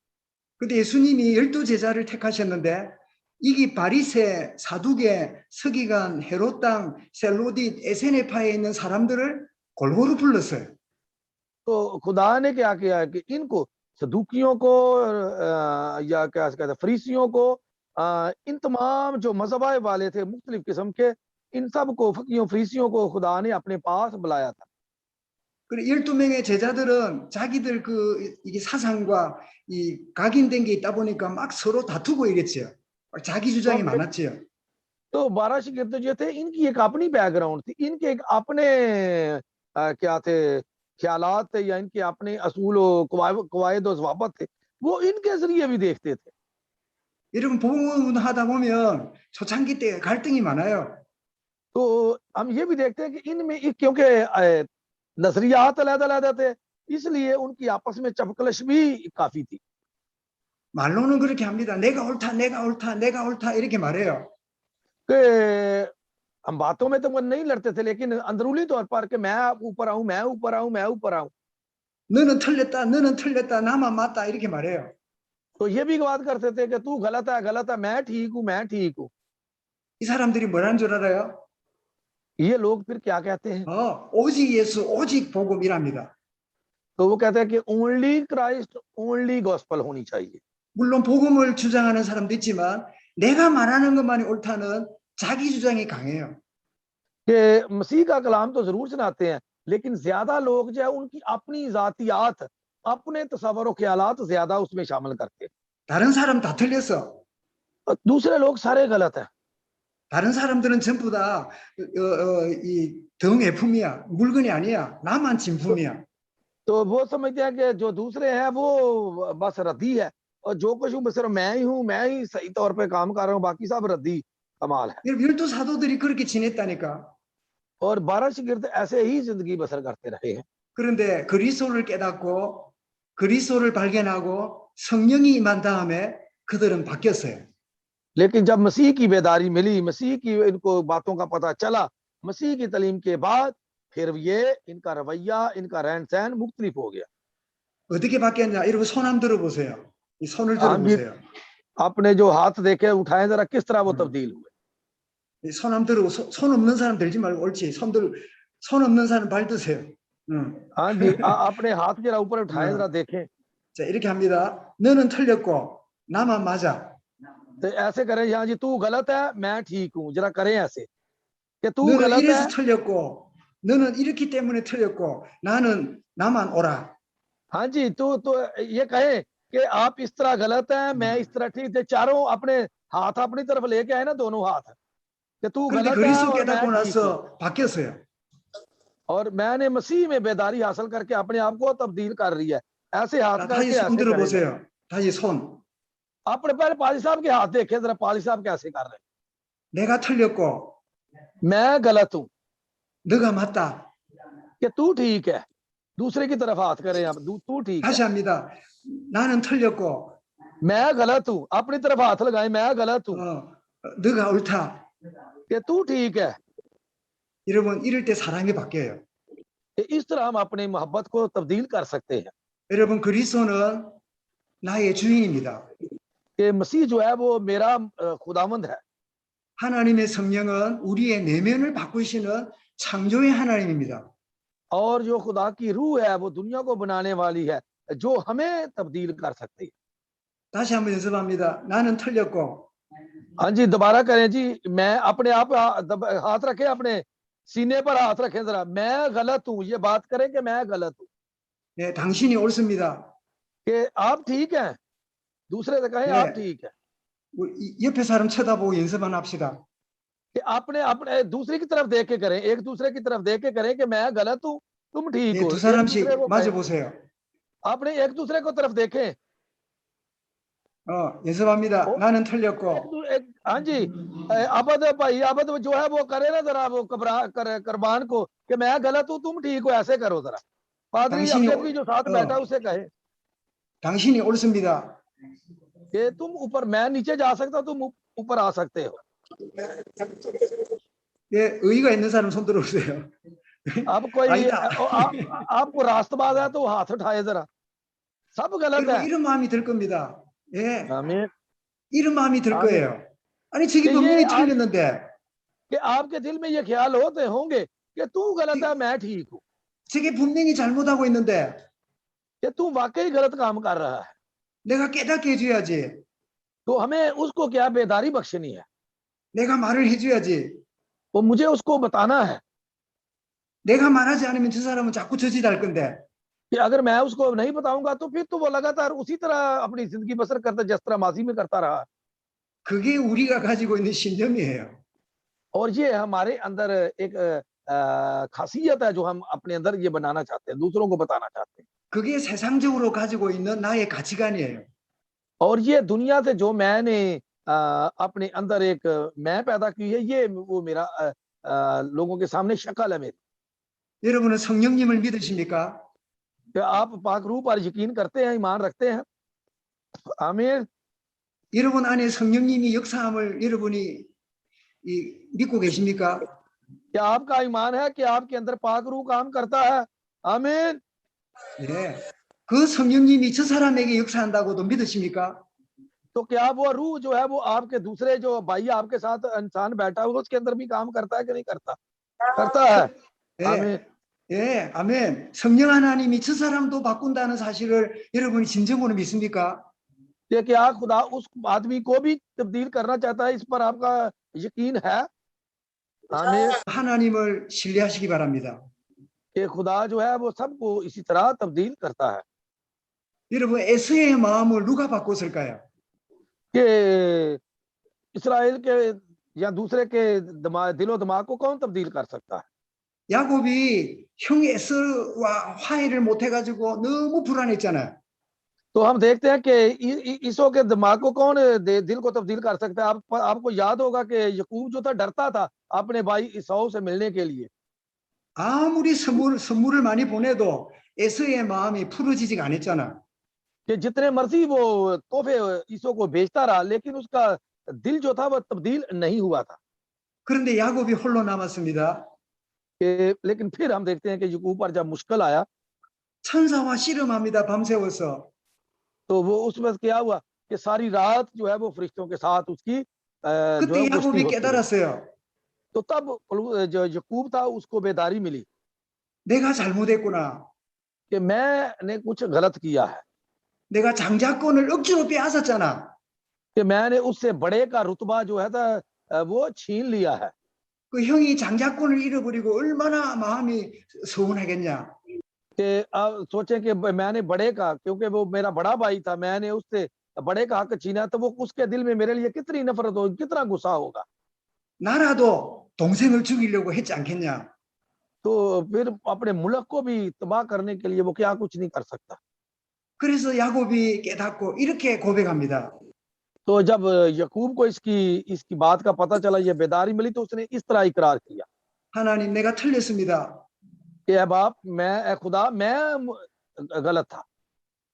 근데 예수님이 12제자를 택하셨는데 이게 바리새, 사두개, 서기관, 헤롯 땅, 셀로딧, 에세네파에 있는 사람들을 골고루 불렀어요. तो खुदा ने क्या किया कि इनको, सदूकियों को या क्या कहते हैं फरीसियों को, इन तमाम जो मजहबाए वाले थे मुख्तलिफ किस्म के, इन सब को, फकीयों फरीसियों को खुदा ने अपने पास बुलाया था। 그리고 12명의 제자들은 자기들 이게 사상과 이 각인된 게 있다 보니까 막 서로 다투고 이랬지요. 자기 तो 주장이 हम 많았지요. तो 12 शिगिर्द जो थे, इनकी एक अपनी बैकग्राउंड थी, इनके एक अपने क्या थे ख्यालात थे, या इनके अपने असूल कवायद और ज़वाबत थे, वो इनके जरिए भी देखते थे। 여러분 복음 하다 보면 초창기 때 갈등이 많아요. तो हम ये भी देखते हैं कि इनमें क्योंकि नजरियात अलग-अलग थे, इसलिए उनकी आपस में चपकलश भी काफी थी। 말로는 그렇게 합니다. 내가 옳다, 내가 옳다, 내가 옳다 이렇게 말해요. कि हम बातों में तो वो नहीं लड़ते थे, लेकिन अंदरूनी तौर पर कि मैं ऊपर आऊं, मैं ऊपर आऊं, मैं ऊपर आऊं। 너는 틀렸다, 나만 맞다 이렇게 말해요. तो ये भी बात करते थे कि तू गलत है, मैं ठीक हूं, मैं ठीक हूं। 이 사람들이 뭐라는 줄 알아요? ये लोग फिर क्या कहते हैं? 오직 예수, 오직 복음이랍니다. तो वो कहते हैं कि ओनली क्राइस्ट, ओनली गॉस्पल होनी चाहिए। 물론 복음을 주장하는 사람도 있지만 내가 말하는 것만이 옳다는 자기 주장이 강해요. कि मसीह का कलाम तो जरूर सुनाते हैं, लेकिन ज्यादा लोग जो है उनकी अपनी जातियात, अपने तसव्वुर और ख्यालात ज्यादा उसमें शामिल करते हैं। 다른 사람 다 틀렸어. और दूसरे लोग सारे गलत हैं। 다른 사람들은 전부 다 이 등애품이야. 물건이 아니야. 나만 진품이야. तो वो समझते हैं कि जो दूसरे हैं वो बस रद्दी है, और जो कुछ हूँ सिर्फ मैं ही हूँ, मैं ही सही तौर पे काम कर रहा हूँ, बाकी सब रद्दी कमाल है। 열두 사도들이 그렇게 지냈다니까. और 12 शागिर्द ऐसे ही जिंदगी बसर करते रहे हैं। 그런데 그리스도를 깨닫고 그리스도를 발견하고 성령이 임한 다음에 그들은 바뀌었어요. लेकिन जब मसीह की बेदारी मिली, मसीह की इनको बातों का पता चला, मसीह की तालीम के बाद फिर ये इनका रवैया, इनका रहन सहन मुख्तलिफ हो गया। 어떻게 바뀌었냐? 여러분 손 한번 들어보세요. 이 손을 हम भी 들어보세요. अपने जो हाथ देखे उठाए जरा, किस तरह वो तब्दील हुए। 이 손 한번 들고 손 없는 사람 들지 말고 옳지. 손 없는 사람 발 드세요. हाँ जी, अपने हाथ जरा ऊपर उठाए जरा देखें। 자 이렇게 합니다. 너는 틀렸고 나만 맞아. तो ऐसे करें, हाँ जी तू गलत है, मैं ठीक हूँ, जरा करें ऐसे कि तू 너는 गलत 이래서 है। 틀렸고 너는 이렇기 때문에 틀렸고 나만 옳아. हाँ जी, तो ये कहे कि आप इस तरह गलत है, मैं इस तरह ठीक थे। चारों अपने हाथ अपनी तरफ लेके आए ना, दोनों हाथ, कि तू 그런데 गलत है 그리스도 और मैं 깨닫고 ठीक हूँ। 나서 바뀌었어요. और मैंने मसीह में बेदारी हासिल करके अपने आप को तब्दील कर रही है। ऐसे हाथ 자, करके 다시 손 ऐसे करेगा। 들어보세요. 다시 손. अपने पहले पाली साहब के हाथ देखे जरा, पाली साहब कैसे कर रहे हैं। 내가 틀렸고 मैं गलत हूँ 너가 맞다. कि तू ठीक है। दूसरे की तरफ हाथ करें आप, तू ठीक है। 다시 합니다. 나는 틀렸고 मैं गलत हूँ, अपनी तरफ हाथ लगाए, मैं गलत हूँ 너가 옳다. कि तू ठीक है। 여러분 이럴 때 사랑이 바뀌어요. कि इस तरह हम अपनी मोहब्बत को तब्दील कर सकते हैं। 여러분 그리스도는 나의 주인입니다. कि मसीह जो है वो मेरा खुदावंद है। 하나님의 성령은 우리의 내면을 바꾸시는 창조의 하나님입니다. और जो खुदा की रूह है वो दुनिया को बनाने वाली है, जो हमें तब्दील कर सकती है। 다시 한번 연습합니다. 나는 틀렸고 हाँ जी, दोबारा करें जी। मैं अपने आप हाथ रखें, अपने सीने पर हाथ रखें जरा। मैं गलत हूँ, ये बात करें कि मैं गलत हूँ। 네, 당신이 옳습니다. कि आप ठीक हैं, दूसरे से कहें आप ठीक है। 옆에 사람 쳐다보고 연습만 합시다. कि आपने अपने दूसरे की तरफ देख के करें, एक दूसरे की तरफ देख के करें कि मैं गलत हूँ, तुम ठीक 네, हो। 두 एक 사람씩 दूसरे को 맞아 कहें। 보세요. आपने एक दूसरे को तरफ देखें। 연습합니다. 나는 틀렸고 हाँ जी, अबद भाई, अबद जो है वो करे ना जरा, वो कुर्बान को कि मैं गलत हूँ, तुम ठीक हो, ऐसे करो जरा। पादरी 당신이 अमजद भी जो साथ बैठा उसे कहे 당신이 옳습니다. कि तुम ऊपर, मैं नीचे जा सकता, तुम ऊपर आ सकते हो। 네, 의의가 있는 사람 손 들어보세요. अब कोई 아니다. आपको रास्तबाज है तो हाथ उठाए जरा। सब गलत 여러분 है। 이런 마음이 들 겁니다. 예, आमीन। 이런 마음이 들 아멘. 거예요. 아니 저기 예, 분명히 아- 틀렸는데 कि आपके दिल में ये ख्याल होते होंगे कि तू गलत है, मैं ठीक हूँ, 저게 분명히 잘못하고 있는데 कि तू वाकई गलत काम कर रहा है। 내가 깨닫게 해줘야지. तो हमें उसको क्या बेदारी बख्शनी है, 내가 말을 해줘야지. वो मुझे उसको बताना है। 내가 말하지 않으면 저 사람은 자꾸 저짓 할 건데 कि अगर मैं उसको नहीं बताऊंगा तो फिर तो वो लगातार उसी तरह अपनी जिंदगी बसर करता जिस तरह माजी में करता रहा। 그게 우리가 가지고 있는 신념이에요. और ये हमारे अंदर एक खासियत है जो हम अपने अंदर ये बनाना चाहते हैं, दूसरों को बताना चाहते हैं। 그게 세상적으로 가지고 있는 나의 가치관이에요. और ये दुनिया से जो मैंने अपने अंदर एक मैं पैदा की है, ये वो मेरा लोगों के सामने शक्ल है मेरी। 여러분은 성령님을 믿으십니까? क्या आप पाक रूह पर यकीन करते हैं, ईमान रखते हैं? आमीन। 여러분 안에 성령님이 역사함을 여러분이 믿고 계십니까? क्या आपका ईमान है कि आपके अंदर पाक रूह काम करता है? आमीन। 네. 그 성령님이 저 사람에게 역사한다고도 믿으십니까? तो क्या वो रूह जो है वो आपके दूसरे जो भाई आपके साथ इंसान बैठा हुआ उसके अंदर भी काम करता है कि नहीं करता? करता है। 네. आमीन। 예, 아멘. 성령 하나님이 저 사람도 바꾼다는 사실을 여러분이 진정으로 믿습니까? कि क्या खुदा उस आदमी को भी तब्दील करना चाहता है, इस पर आपका यकीन है? आमीन। 하나님을 신뢰하시기 바랍니다. कि खुदा जो है वो सबको इसी तरह तब्दील करता है। 여러분, 에서의 마음을 누가 바꿨을까요? कि इस्राएल के या दूसरे के दिलो दिमाग को कौन तब्दील कर सकता है? 야곱이 형 에서와 화해를 못 해가지고 너무 불안했잖아요. तो हम देखते हैं कि ईसो के दिमाग को कौन दिल को तब्दील कर सकता है? आपको याद होगा कि यकूब जो था डरता था अपने भाई ईसाऊ से मिलने के लिए। 아무리 선물을 많이 보내도 에서의 마음이 풀어지지가 않았잖아. कि जितने मर्जी वो तोहफे ईसो को भेजता रहा, लेकिन उसका दिल जो था वह तब्दील नहीं हुआ था। 그런데 야곱이 홀로 남았습니다. कि लेकिन फिर हम देखते हैं कि यकूब पर जब मुश्किल आया 천사와 씨름합니다. 밤새워서. तो वो उस वक्त क्या हुआ कि सारी रात जो है वो फरिश्तों के साथ उसकी जो है 그때 कुश्ती 야곱이 होती रही। 깨달았어요. तो तब जो यकूब था उसको बेदारी मिली 내가 잘못했구나. कि मैंने कुछ गलत किया है, 내가 장자권을 억지로 빼앗았잖아. कि मैंने उससे बड़े का रुतबा जो है वो छीन लिया है। 그 형이 장자권을 잃어버리고 얼마나 마음이 서운하겠냐. कि अब सोचें कि मैंने बड़े का, क्योंकि वो मेरा बड़ा भाई था, मैंने उससे बड़े का हक छीना, तो वो उसके दिल में मेरे लिए कितनी नफरत होगी, कितना गुस्सा होगा। 나라도 동생을 죽이려고 했지 않겠냐. तो फिर अपने मुल्क को भी तबाह करने के लिए वो क्या कुछ नहीं कर सकता। 그래서 야곱이 깨닫고 이렇게 고백합니다. तो जब यकूब को इसकी बात का पता चला, ये बेदारी मिली, तो उसने इस तरह इकरार किया 하나님, 내가 틀렸습니다. कि ऐ बाप, ऐ खुदा, मैं गलत था।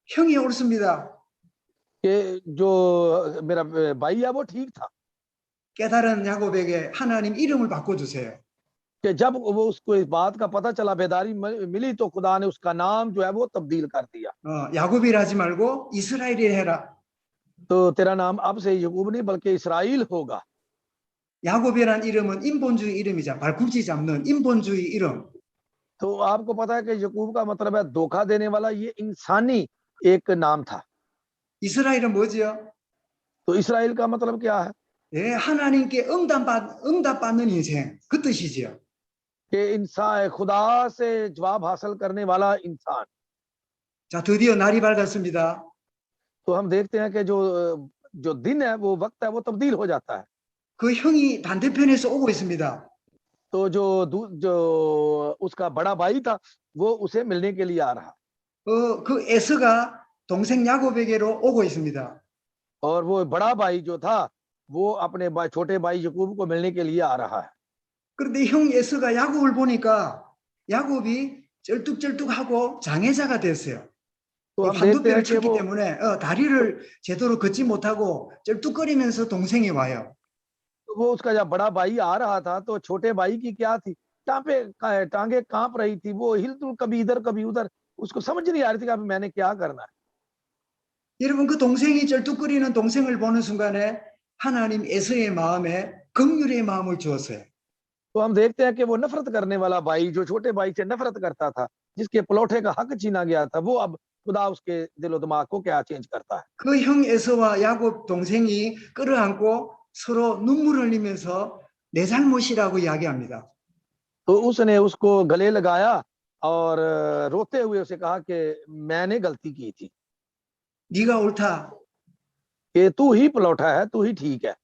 형이 옳습니다. कि जो मेरा भाई है वो ठीक था। 깨달은 야곱에게 하나님 이름을 바꿔주세요. कि जब वो उसको इस बात का पता चला, बेदारी मिली, तो खुदा ने उसका नाम जो है वो तब्दील कर दिया। 야곱이라 하지 말고 이스라엘이라 해라. तो तेरा नाम अब से यकूब नहीं बल्कि इसराइल होगा। 야곱이란 이름은 인본주의 이름이자 발꿈치 잡는 인본주의 이름. तो आपको पता है कि यकूब का मतलब है धोखा देने वाला, ये इंसानी एक नाम था। 이스라엘은 뭐지요? तो इसराइल का मतलब क्या है? 예, 하나님께 응답받는 인생, 그 뜻이지요. कि इंसान, खुदा से जवाब हासिल करने वाला इंसान। 자, 드디어 날이 밝았습니다. तो हम देखते हैं कि जो दिन है, वो वक्त है, वो तब्दील हो जाता है। 그 형이 반대편에서 오고 있습니다. तो जो उसका बड़ा भाई था वो उसे मिलने के लिए आ रहा, 그 에서가 동생 야곱에게로 오고 있습니다. और वो बड़ा भाई जो था वो अपने छोटे भाई यकूब को मिलने के लिए आ रहा है। 그런데 형 에서가 야곱을 보니까 야곱이 쩔뚝쩔뚝하고 장애자가 됐어요. तो हम देखते 한두뼈를 हैं कि 쳤기 वो 때문에 다리를 제대로 걷지 못하고 쩔뚝거리면서 동생이 와요. वो उसका जब बड़ा भाई आ रहा था तो छोटे भाई की क्या थी, टांगे कांप रही थी, वो हिलजुल कभी इधर कभी उधर, उसको समझ नहीं आ रही थी कि अब मैंने क्या करना है। 여러분, 그 동생이 쩔뚝거리는 동생을 보는 순간에 하나님 에서의 마음에 긍휼의 마음을 주었어요. तो हम देखते हैं कि वो नफरत करने वाला भाई, जो छोटे भाई से नफरत करता था, जिसके पलौठे का हक छीना गया था, वो अब खुदा उसके दिलो दिमाग को क्या चेंज करता है। 그 형 에서와 야곱 동생이 끌어안고 서로 눈물을 흘리면서 내 잘못이라고 이야기합니다. तो उसने उसको गले लगाया और रोते हुए उसे कहा कि मैंने गलती की थी, 네가 옳다. कि तू ही पलौठा है, तू ही ठीक है,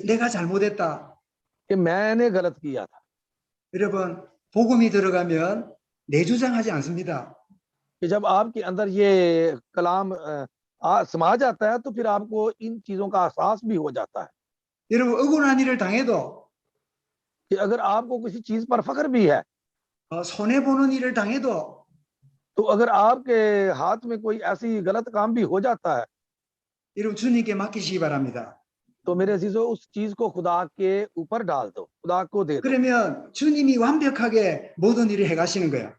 내가 잘못했다. कि मैंने गलत किया था। 여러분, 복음이 들어가면 내주장하지 않습니다. कि जब आपके अंदर ये कलाम समा जाता है तो फिर आपको इन चीजों का एहसास भी हो जाता है। 여러분, 억울한 일을 당해도 कि अगर आपको किसी चीज पर फख्र भी है, 손해 보는 일을 당해도 तो अगर आपके हाथ में कोई ऐसी गलत काम भी हो जाता है, 여러분 주님께 맡기시기 바랍니다. तो मेरे अजीजों उस चीज को खुदा के ऊपर डाल दो, खुदा को दे दो, 그러면 주님이 완벽하게 모든 일을 해가시는 거야.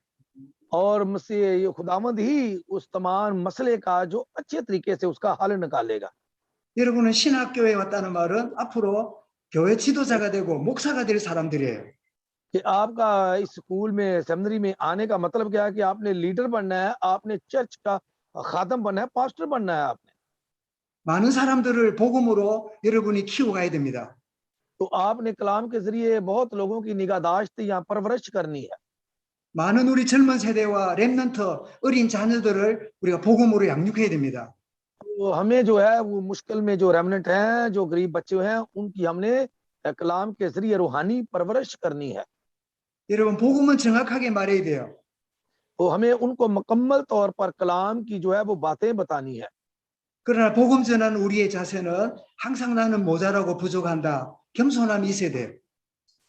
और मसीह खुदावंद ही उस तमाम मसले का जो अच्छे तरीके से उसका हल निकालेगा। 여러분은 신학교에 왔다는 말은 앞으로 교회 지도자가 되고 목사가 될 사람들이에요. कि आपका इस स्कूल में सेमिनरी में आने का मतलब क्या है कि आपने लीडर बनना है, आपने चर्च का खादम बनना है, पास्टर बनना है आपने। 많은 사람들을 복음으로 여러분이 키워 가야 됩니다. तो आपने कलाम के जरिए बहुत लोगों की निगाहदाश्त या परवरिश करनी है। 많은 우리 젊은 세대와 렘넌트 어린 자녀들을 우리가 복음으로 양육해야 됩니다. तो हमें जो है वो मुश्किल में जो रेमनेंट हैं, जो गरीब बच्चे हैं, उनकी हमने कलाम के जरिए रूहानी परवरिश करनी है। 여러분 복음은 정확하게 말해야 돼요. तो हमें उनको मुकम्मल तौर पर कलाम की जो है वो बातें बतानी है। 그러나 복음 전하는 우리의 자세는 항상 나는 모자라고 부족한다. 겸손함이 있어야 돼요.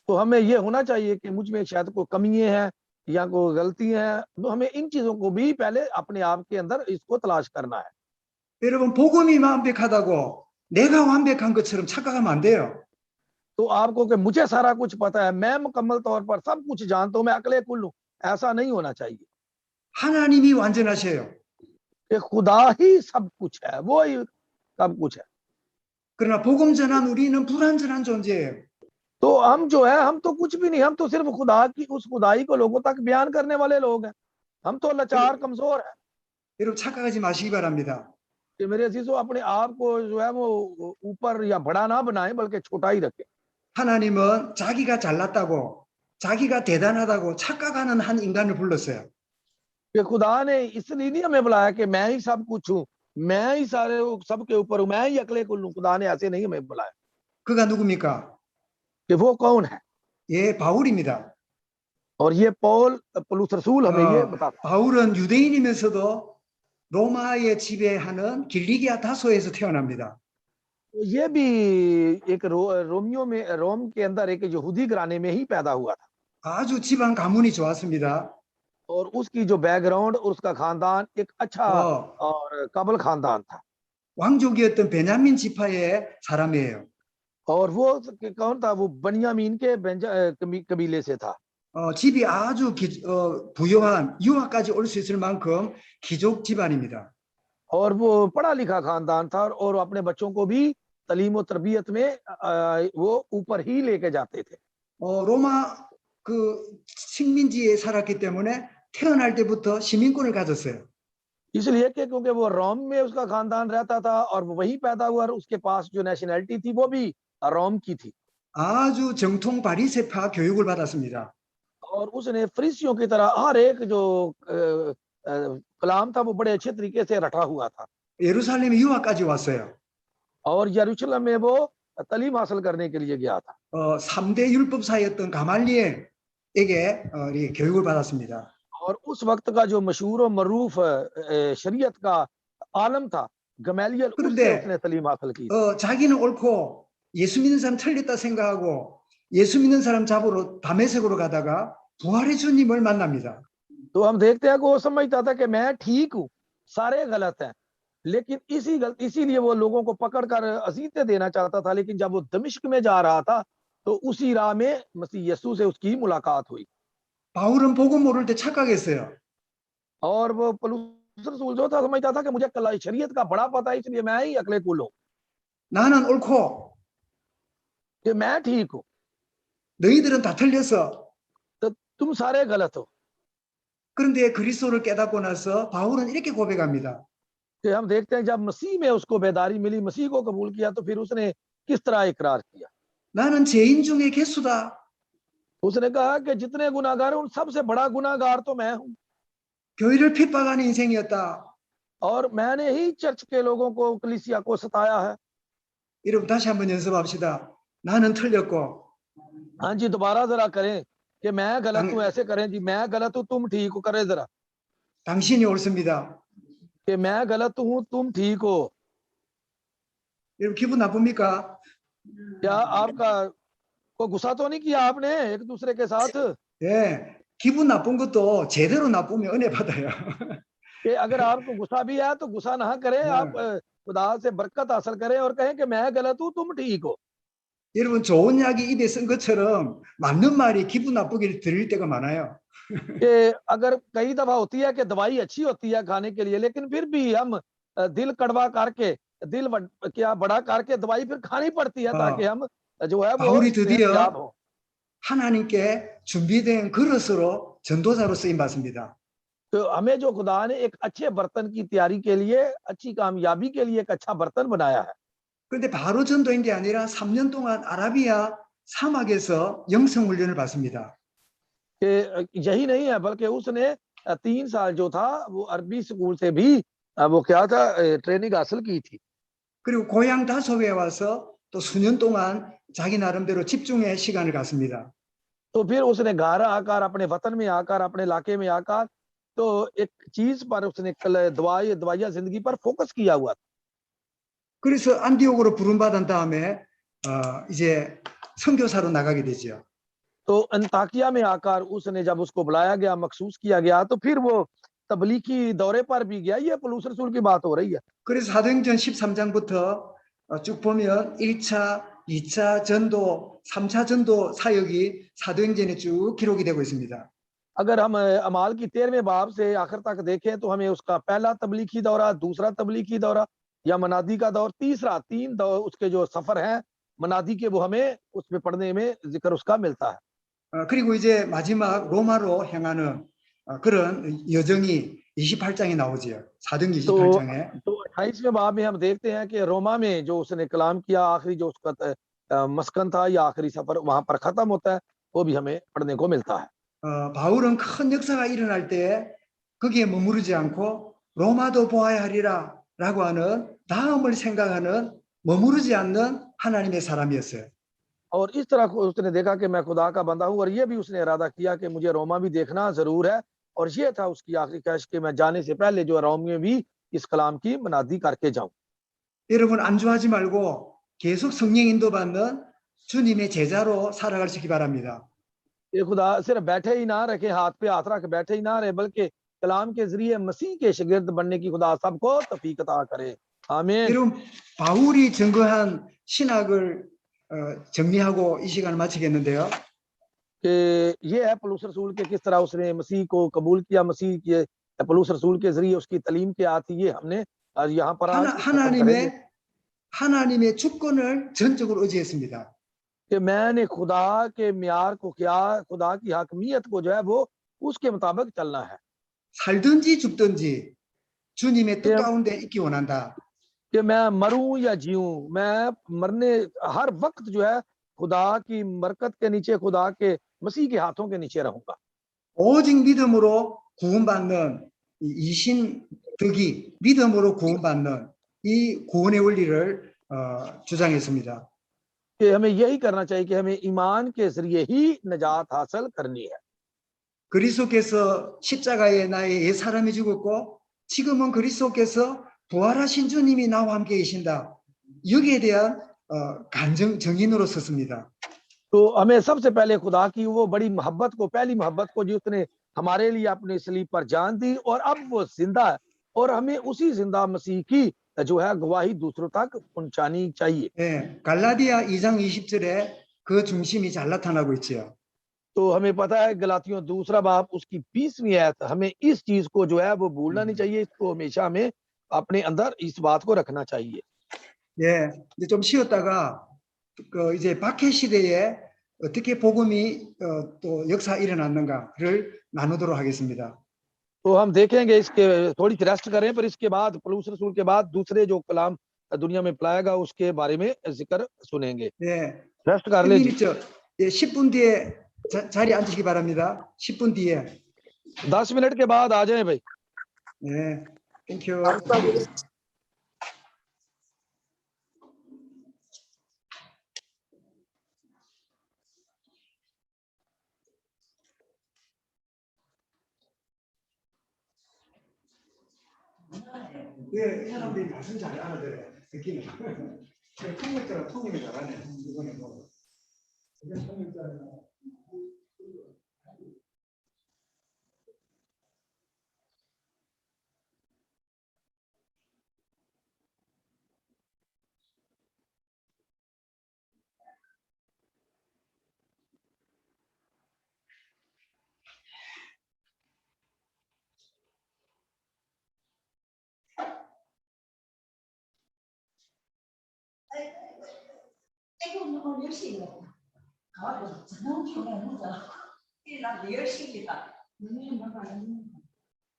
तो हमें ये होना चाहिए कि मुझ में शायद कोई कमियां हैं या कोई गलतियां हैं, तो हमें इन चीजों को भी पहले अपने आप के अंदर इसको तलाश करना है। 여러분 복음이 완벽하다고 내가 완벽한 것처럼 착각하면 안 돼요. तो आपको कि मुझे सारा कुछ पता है, मैं मुकम्मल तौर पर सब कुछ जानता हूं, मैं अकले कुल हूं, ऐसा नहीं होना चाहिए। 하나님이 완전하셔요. कि खुदा ही सब कुछ है, वो ही सब कुछ है। 그러나 복음 전한 우리는 불완전한 존재예요. तो हम जो है, हम तो कुछ भी नहीं, हम तो सिर्फ खुदा की उस खुदाई को लोगों तक बयान करने वाले लोग हैं। हम तो लाचार कमजोर है। 여러분 착각하지 마시기 बा랍니다. कि मेरे अजीजों, अपने आप को जो है वो ऊपर या बड़ा ना बनाए, बल्कि छोटा ही रखे। 하나님은 자기가 잘났다고 자기가 대단하다고 착각하는 한 인간을 불렀어요. कि खुदा ने इसलिए नहीं हमें बुलाया कि मैं ही सब कुछ हूँ, मैं ही सारे सबके ऊपर हूँ, मैं ही अकेले कुल हूँ। खुदा ने ऐसे नहीं हमें बुलाया। 그가 누굽니까? कि वो कौन है? 예, 바울입니다. और ये पौलुस रसूल हमें ये बताता है। 바울은 유대인이면서도 로마에 지배하는 길리기아 다소에서 태어납니다. तो ये भी एक रोमियो में, रोम के अंदर एक यहूदी घराने में ही पैदा हुआ था। 아주 집안 가문이 좋았습니다. और उसकी जो बैकग्राउंड और उसका खानदान एक अच्छा 어, और काबिल खानदान था। 왕족이었던 베냐민 지파의 사람이에요. और वो कौन था? वो बनियामीन के कबीले से था। 집이 아주 부유한 유학까지 올 수 있을 만큼 귀족 집안입니다. और वो पढ़ा लिखा खानदान था, और अपने बच्चों को भी तालीम और तरबियत में वो ऊपर ही लेके जाते थे। 로마 그 식민지에 살았기 때문에 태어날 때부터 시민권을 가졌어요. इसलिए कि क्योंकि वो रोम में उसका खानदान रहता था और वो वहीं पैदा हुआ, और उसके पास जो नेशनैलिटी थी वो भी रोम की थी। 아주 정통 바리새파 교육을 받았습니다. और उसने फरीसियों की तरह हर एक जो कलाम था वो बड़े अच्छे तरीके से रटा हुआ था। 예루살렘에 유학까지 왔어요. और यरूशलेम में वो तालीम हासिल करने के लिए गया था। 3대 율법사였던 가말리엘에게 이 교육을 받았습니다. और उस वक्त का जो मशहूर और मरूफ शरीयत का आलम था गमैलियल, उससे 그런데 उसने तालीम हासिल की। 자기는 옳고 예수 믿는 사람 틀렸다 생각하고 예수 믿는 사람 잡으러 다메섹으로 가다가 부활의 주님을 만납니다. तो हम देखते हैं कि वो समझता था कि मैं ठीक हूँ, सारे गलत हैं, लेकिन इसीलिए वो लोगों को पकड़कर असीयतें देना चाहता था। लेकिन जब वो दमिश्क में जा रहा था तो उसी राह में मसीह यीशु से उसकी मुलाकात हुई। 바울은 복음 모를 때 착각했어요. और वो पौलुस रसूल जो था समझता था कि मुझे शरीयत का बड़ा पता है, इसलिए मैं ही अकले कुल हूँ, 나는 옳고 कि मैं ठीक हूँ, 너희들은 다 틀렸어. तो तुम सारे गलत हो। 그런데 그리스도를 깨닫고 나서 바울은 이렇게 고백합니다. कि हम देखते हैं जब मसीह में उसको बेदारी मिली, मसीह को कबूल किया, तो फिर उसने किस तरह इकरार किया। 나는 죄인 중에 개수다. उसने कहा कि जितने गुनाहगार हैं उन सबसे बड़ा गुनाहगार तो मैं हूँ, 교회를 핍박하는 인생이었다. और मैंने ही चर्च के लोगों को, कलीसिया को सताया है। 여러분 다시 한번 연습합시다. 나는 틀렸고 हाँ जी, दोबारा जरा करें कि मैं गलत हूँ, ऐसे करें जी, मैं गलत हूँ, तुम ठीक हो, करें जरा 당신이 옳습니다. कि मैं गलत हूँ, तुम ठीक हो। 여러분 기분 나쁩니까? क्या आपका को गुस्सा तो नहीं किया आपने एक दूसरे के साथ? 예, 기분 나쁜 것도 제대로 나쁘면 은혜 받아요. कि अगर आपको गुस्सा भी है तो गुस्सा ना करें, आप खुदा से बरकत हासिल करें और कहें कि मैं गलत हूँ, तुम ठीक हो। 여러분 좋은 약이 입에 쓴 것처럼 맞는 말이 기분 나쁘게 들릴 때가 많아요. कि अगर कई दफा होती है कि दवाई अच्छी होती है खाने के लिए, लेकिन फिर भी हम दिल कड़वा करके, दिल क्या बड़ा करके दवाई फिर खानी पड़ती है, ताकि हम जो है वो 바울이 सेहतयाब 드디어 हो। 하나님께 준비된 그릇으로 전도자로 쓰임 받습니다. तो हमें जो खुदा ने एक अच्छे बर्तन की तैयारी के लिए, अच्छी कामयाबी के लिए एक अच्छा बर्तन बनाया है। 그런데 바로 전도인 게 아니라 3년 동안 아라비아 사막에서 영성 훈련을 받습니다. कि यही नहीं है बल्कि उसने 3 साल जो था वो अरबी स्कूल से भी वो क्या था ट्रेनिंग हासिल की थी। 그리고 고향 다소에 와서 또 수년 동안 자기 나름대로 집중의 시간을 갖습니다. तो फिर उसने घर आकर, अपने वतन में आकर, अपने इलाके में आकर तो एक चीज पर उसने दवाइया जिंदगी पर फोकस किया हुआ था। 그래서 안디옥으로 부름받은 다음에 이제 선교사로 나가게 되죠. तो अंताकिया में आकर उसने जब उसको बुलाया गया, मखसूस किया गया, तो फिर वो तबलीगी दौरे पर भी गया। ये पौलुस रसूल की बात हो रही है। 그래서 사도행전 13장부터 쭉 보면 1차, 2차 전도, 3차 전도 사역이 사도행전에 쭉 기록이 되고 있습니다. अगर हम अमाल की 13वें बाब से आखिर तक देखें तो हमें उसका पहला तबलीगी दौरा, दूसरा तबलीगी दौरा या मनादी का दौर, तीसरा 3 उसके जो सफर हैं मनादी के, वो हमें उसमें पढ़ने में जिक्र उसका मिलता है। 그리고 이제 마지막 로마로 향하는 그런 여정이 28장에 나오지요. 사도행전 तो 28장에. 28वें बाब में हम देखते हैं कि रोमा में जो उसने कलाम किया, आखिरी जो उसका मस्कन था या आखिरी सफर वहां पर खत्म होता है, वो भी हमें पढ़ने को मिलता है। 바울은 큰 역사가 일어날 때 거기에 머무르지 않고 로마도 보아야 하리라 라고 하는 다음을 생각하는 머무르지 않는 하나님의 사람이었어요. और इस तरह उसने देखा कि मैं खुदा का बंदा हूं, और ये भी उसने इरादा किया कि मुझे रोमा भी देखना जरूर है। और ये था उसकी आखिरी ख्वाहिश कि मैं जाने से पहले जो रोम में भी इस कलाम की मनादी करके जाऊं। 여러분 안주하지 말고 계속 성령 인도받는 주님의 제자로 살아가시기 바랍니다. ये खुदा सिर्फ बैठे ही ना रखे, हाथ पे हाथ रख बैठे ही ना रहे, बल्कि कलाम के जरिए मसीह के शागिर्द बनने की खुदा सबको तौफीक अता करे। आमीन। 여러분 바울이 증거한 신학을 정리하고 이 시간을 마치겠는데요. कि ये है पौलुस रसूल के किस तरह उसने मसीह को कबूल किया, मसीह के पौलुस रसूल के जरिए उसकी तालीम क्या थी, ये हमने आज यहाँ पर आज खत्म करेंगे। 하나님의 주권을 전적으로 의지했습니다. कि मैंने खुदा के म्यार को क्या, खुदा की हकमियत को जो है वो उसके मुताबिक चलना है। 살든지 죽든지 주님의 뜻 कि, 가운데 있기 원한다. कि मैं मरूं या जीऊं, मैं मरने हर वक्त जो है खुदा की बरकत के नीचे, खुदा के मसीह के हाथों के नीचे रहूंगा। 오직 믿음으로 구원받는 이신득이 믿음으로 구원받는 이 구원의 원리를 주장했습니다. कि हमें यही करना चाहिए कि हमें ईमान के जरिए ही निजात हासिल करनी है। 그리스도께서 십자가에 나의 옛 사람이 죽었고 지금은 그리스도께서 부활하신 주님이 나와 함께 계신다. 여기에 대한 간증 정인으로 섰습니다. तो हमें सबसे पहले खुदा की वो बड़ी मोहब्बत को, पहली मोहब्बत को जिसने हमारे लिए अपने सलीब पर जान दी और अब वो जिंदा है, और हमें उसी जिंदा मसीह की जो है गवाही दूसरों तक पहुंचानी चाहिए। 네, 갈라디아 2장 20절에 그 중심이 잘 나타나고 있지요. तो हमें पता है गलातियों 2 बाब उसकी 20वीं आयत, हमें इस चीज को जो है वो भूलना नहीं चाहिए, इसको हमेशा हमें अपने अंदर इस बात को रखना चाहिए। 예, 이제 좀 쉬었다가 이제 박해 시대에 어떻게 복음이 또 역사 일어났는가를 나누도록 하겠습니다. तो हम देखेंगे इसके, थोड़ी सी रेस्ट करें, पर इसके बाद पौलुस रसूल के बाद दूसरे जो कलाम दुनिया में फैलाएगा उसके बारे में जिक्र सुनेंगे। 네, रेस्ट कर ले जी। 10분 뒤에 자리에 앉으시기 바랍니다. 10분 뒤에. 10 मिनट के बाद आ जाएं भाई। 네, 땡큐. 네, 사람들이 말씀 잘 알아들어요. 느끼는. 통역자가 통역을 잘하네. 이번에 뭐. 통역자는 Anh không có nhớ gì được. 가지고 저는 평에 혼자 일나도 열심히다.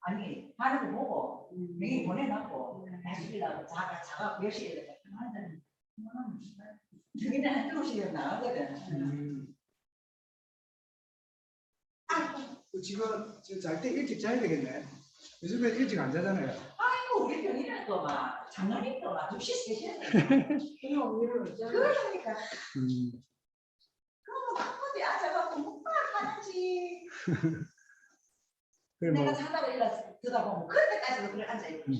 아니 하는 거 보고 명의 보내놨고 해주려고 자가 열심히 해야 돼. 저기는 한 2시간 나가거든. 지금 잘 때 일찍 자야 되겠네. 요즘에 일찍 안 자잖아요. 아이고 우리 병이는 또막 장난이 또막 2시 3시에 그러니까 그러면 바쁘지 앉아갖고 뭐가 하는지 그래 내가 뭐 자다가 일어나다 보면 그때까지도 그래 앉아있고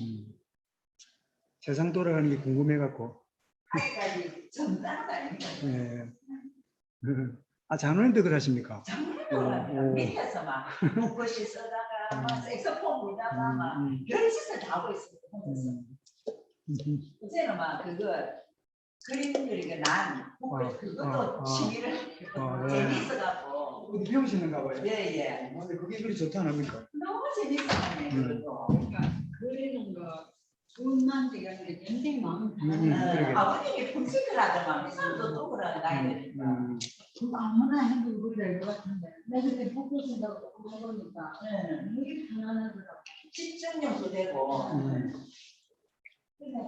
세상 돌아가는 게 궁금해갖고. 아직까지 전단도 아닙니다. 예. 아 장로님도 그러십니까? 장난으로 밑에서 막 목걸이 쓰다가 막 색소폰 불다가 막 별짓을 다 하고 있습니다. 혼자서. 이제는 막 그거 그림 그리고 난 그것도 취미를 재밌어갖고 어디 배우시는가 봐요. 예예. 근데 그게 그리 좋다 안 합니까? 너무 재밌어하네 그것도. 그러니까 그리는 거 돈만 되게 굉장히 마음이 그러게. 아버님이 품식을 하더만 이 사람도 또 그런 나이니까. 아무나 해도 그럴 것 같은데 내가 그때 복고 쓴다고 해보니까 되게 편안하더라고. 집중력도 되고.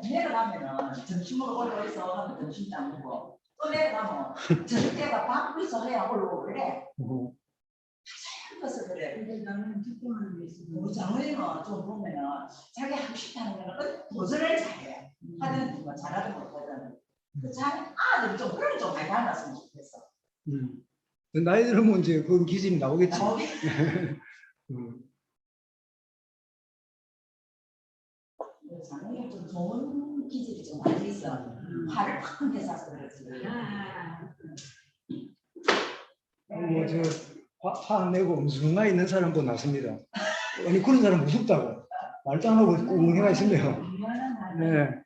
내려가면은 점심으로 올라와서 하면 점심도 안 먹고 또 내려가면 저녁 때가 바쁘서 해야 올라오고 그래. 그래서 그래. 근데 나는 집중하는 게 있어. 우리 장모님은 좀 보면은 자기 하고 싶다는 거는 도전을 잘해. 하든 뭐 잘하든 못하든. 잘 아들 좀 그런 좀 많이 닮았으면 좋겠어. 나이 들으면 이제 그 기질이 나오겠지. 장모님 좀 좋은 기질이 좀 많이 있어. 화를 팍 내서 그러지. 화 안 내고 엄청나 있는 사람도 났습니다. 아니 그런 사람 무섭다고 말도 안 하고 웅해가 있으네요. 네.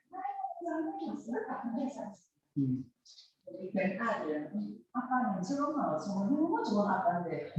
우리 별아들 아빠는 저런 너무 좋은 아빠인데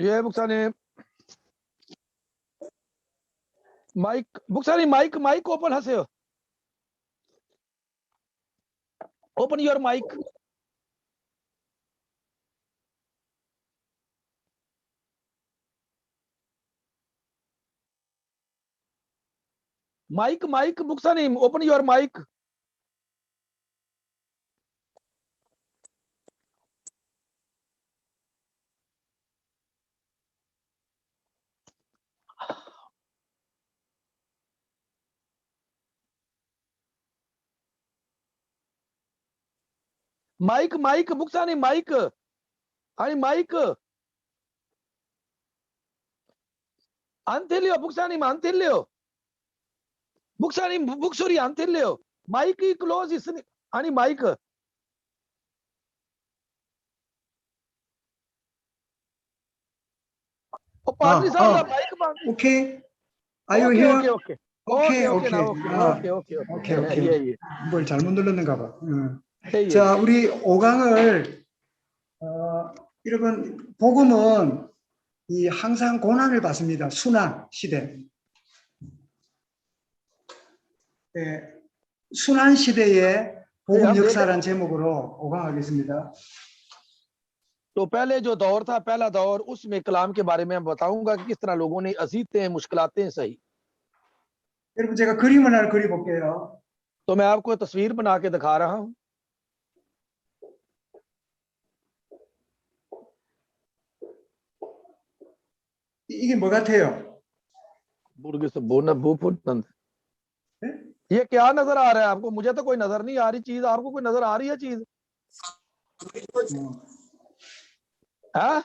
예, 목사님. 목사님 마이크 오픈 하세요. 오픈 your mic. 마이크 목사님 오픈 your mic. 마이크 목사님 마이크. 아니 마이크 안 들려요. 목사님 안 들려요. 목사님 목소리 안 들려요. 마이크 클로즈 있으니 아니 마이크. पादरी साहब का माइक बंद. Okay. Are you here? Okay. Okay, Okay, now, okay. okay. 예. 뭘 잘못 눌렀는가 봐. 예. 자, 우리 5강을 여러분 복음은 이 항상 고난을 받습니다. 순환 시대. 네, 순환 시대의 복음 역사란 제목으로 5강 하겠습니다. तो पहले जो दौर था पहला दौर उसमें कलाम के बारे में मैं बताऊंगा कि किस तरह लोगों ने अजीतें मुश्किलातें सही. 여러분 제가 그림을 하나 그려볼게요. तो मैं आपको तस्वीर बना के दिखा रहा हूं. 이게 뭐 같아요? बुर्गे से बोना भूफुटंद. ये क्या नजर आ रहा है आपको? मुझे तो कोई नजर नहीं आ रही चीज. आपको कोई नजर आ रही है चीज? हाँ?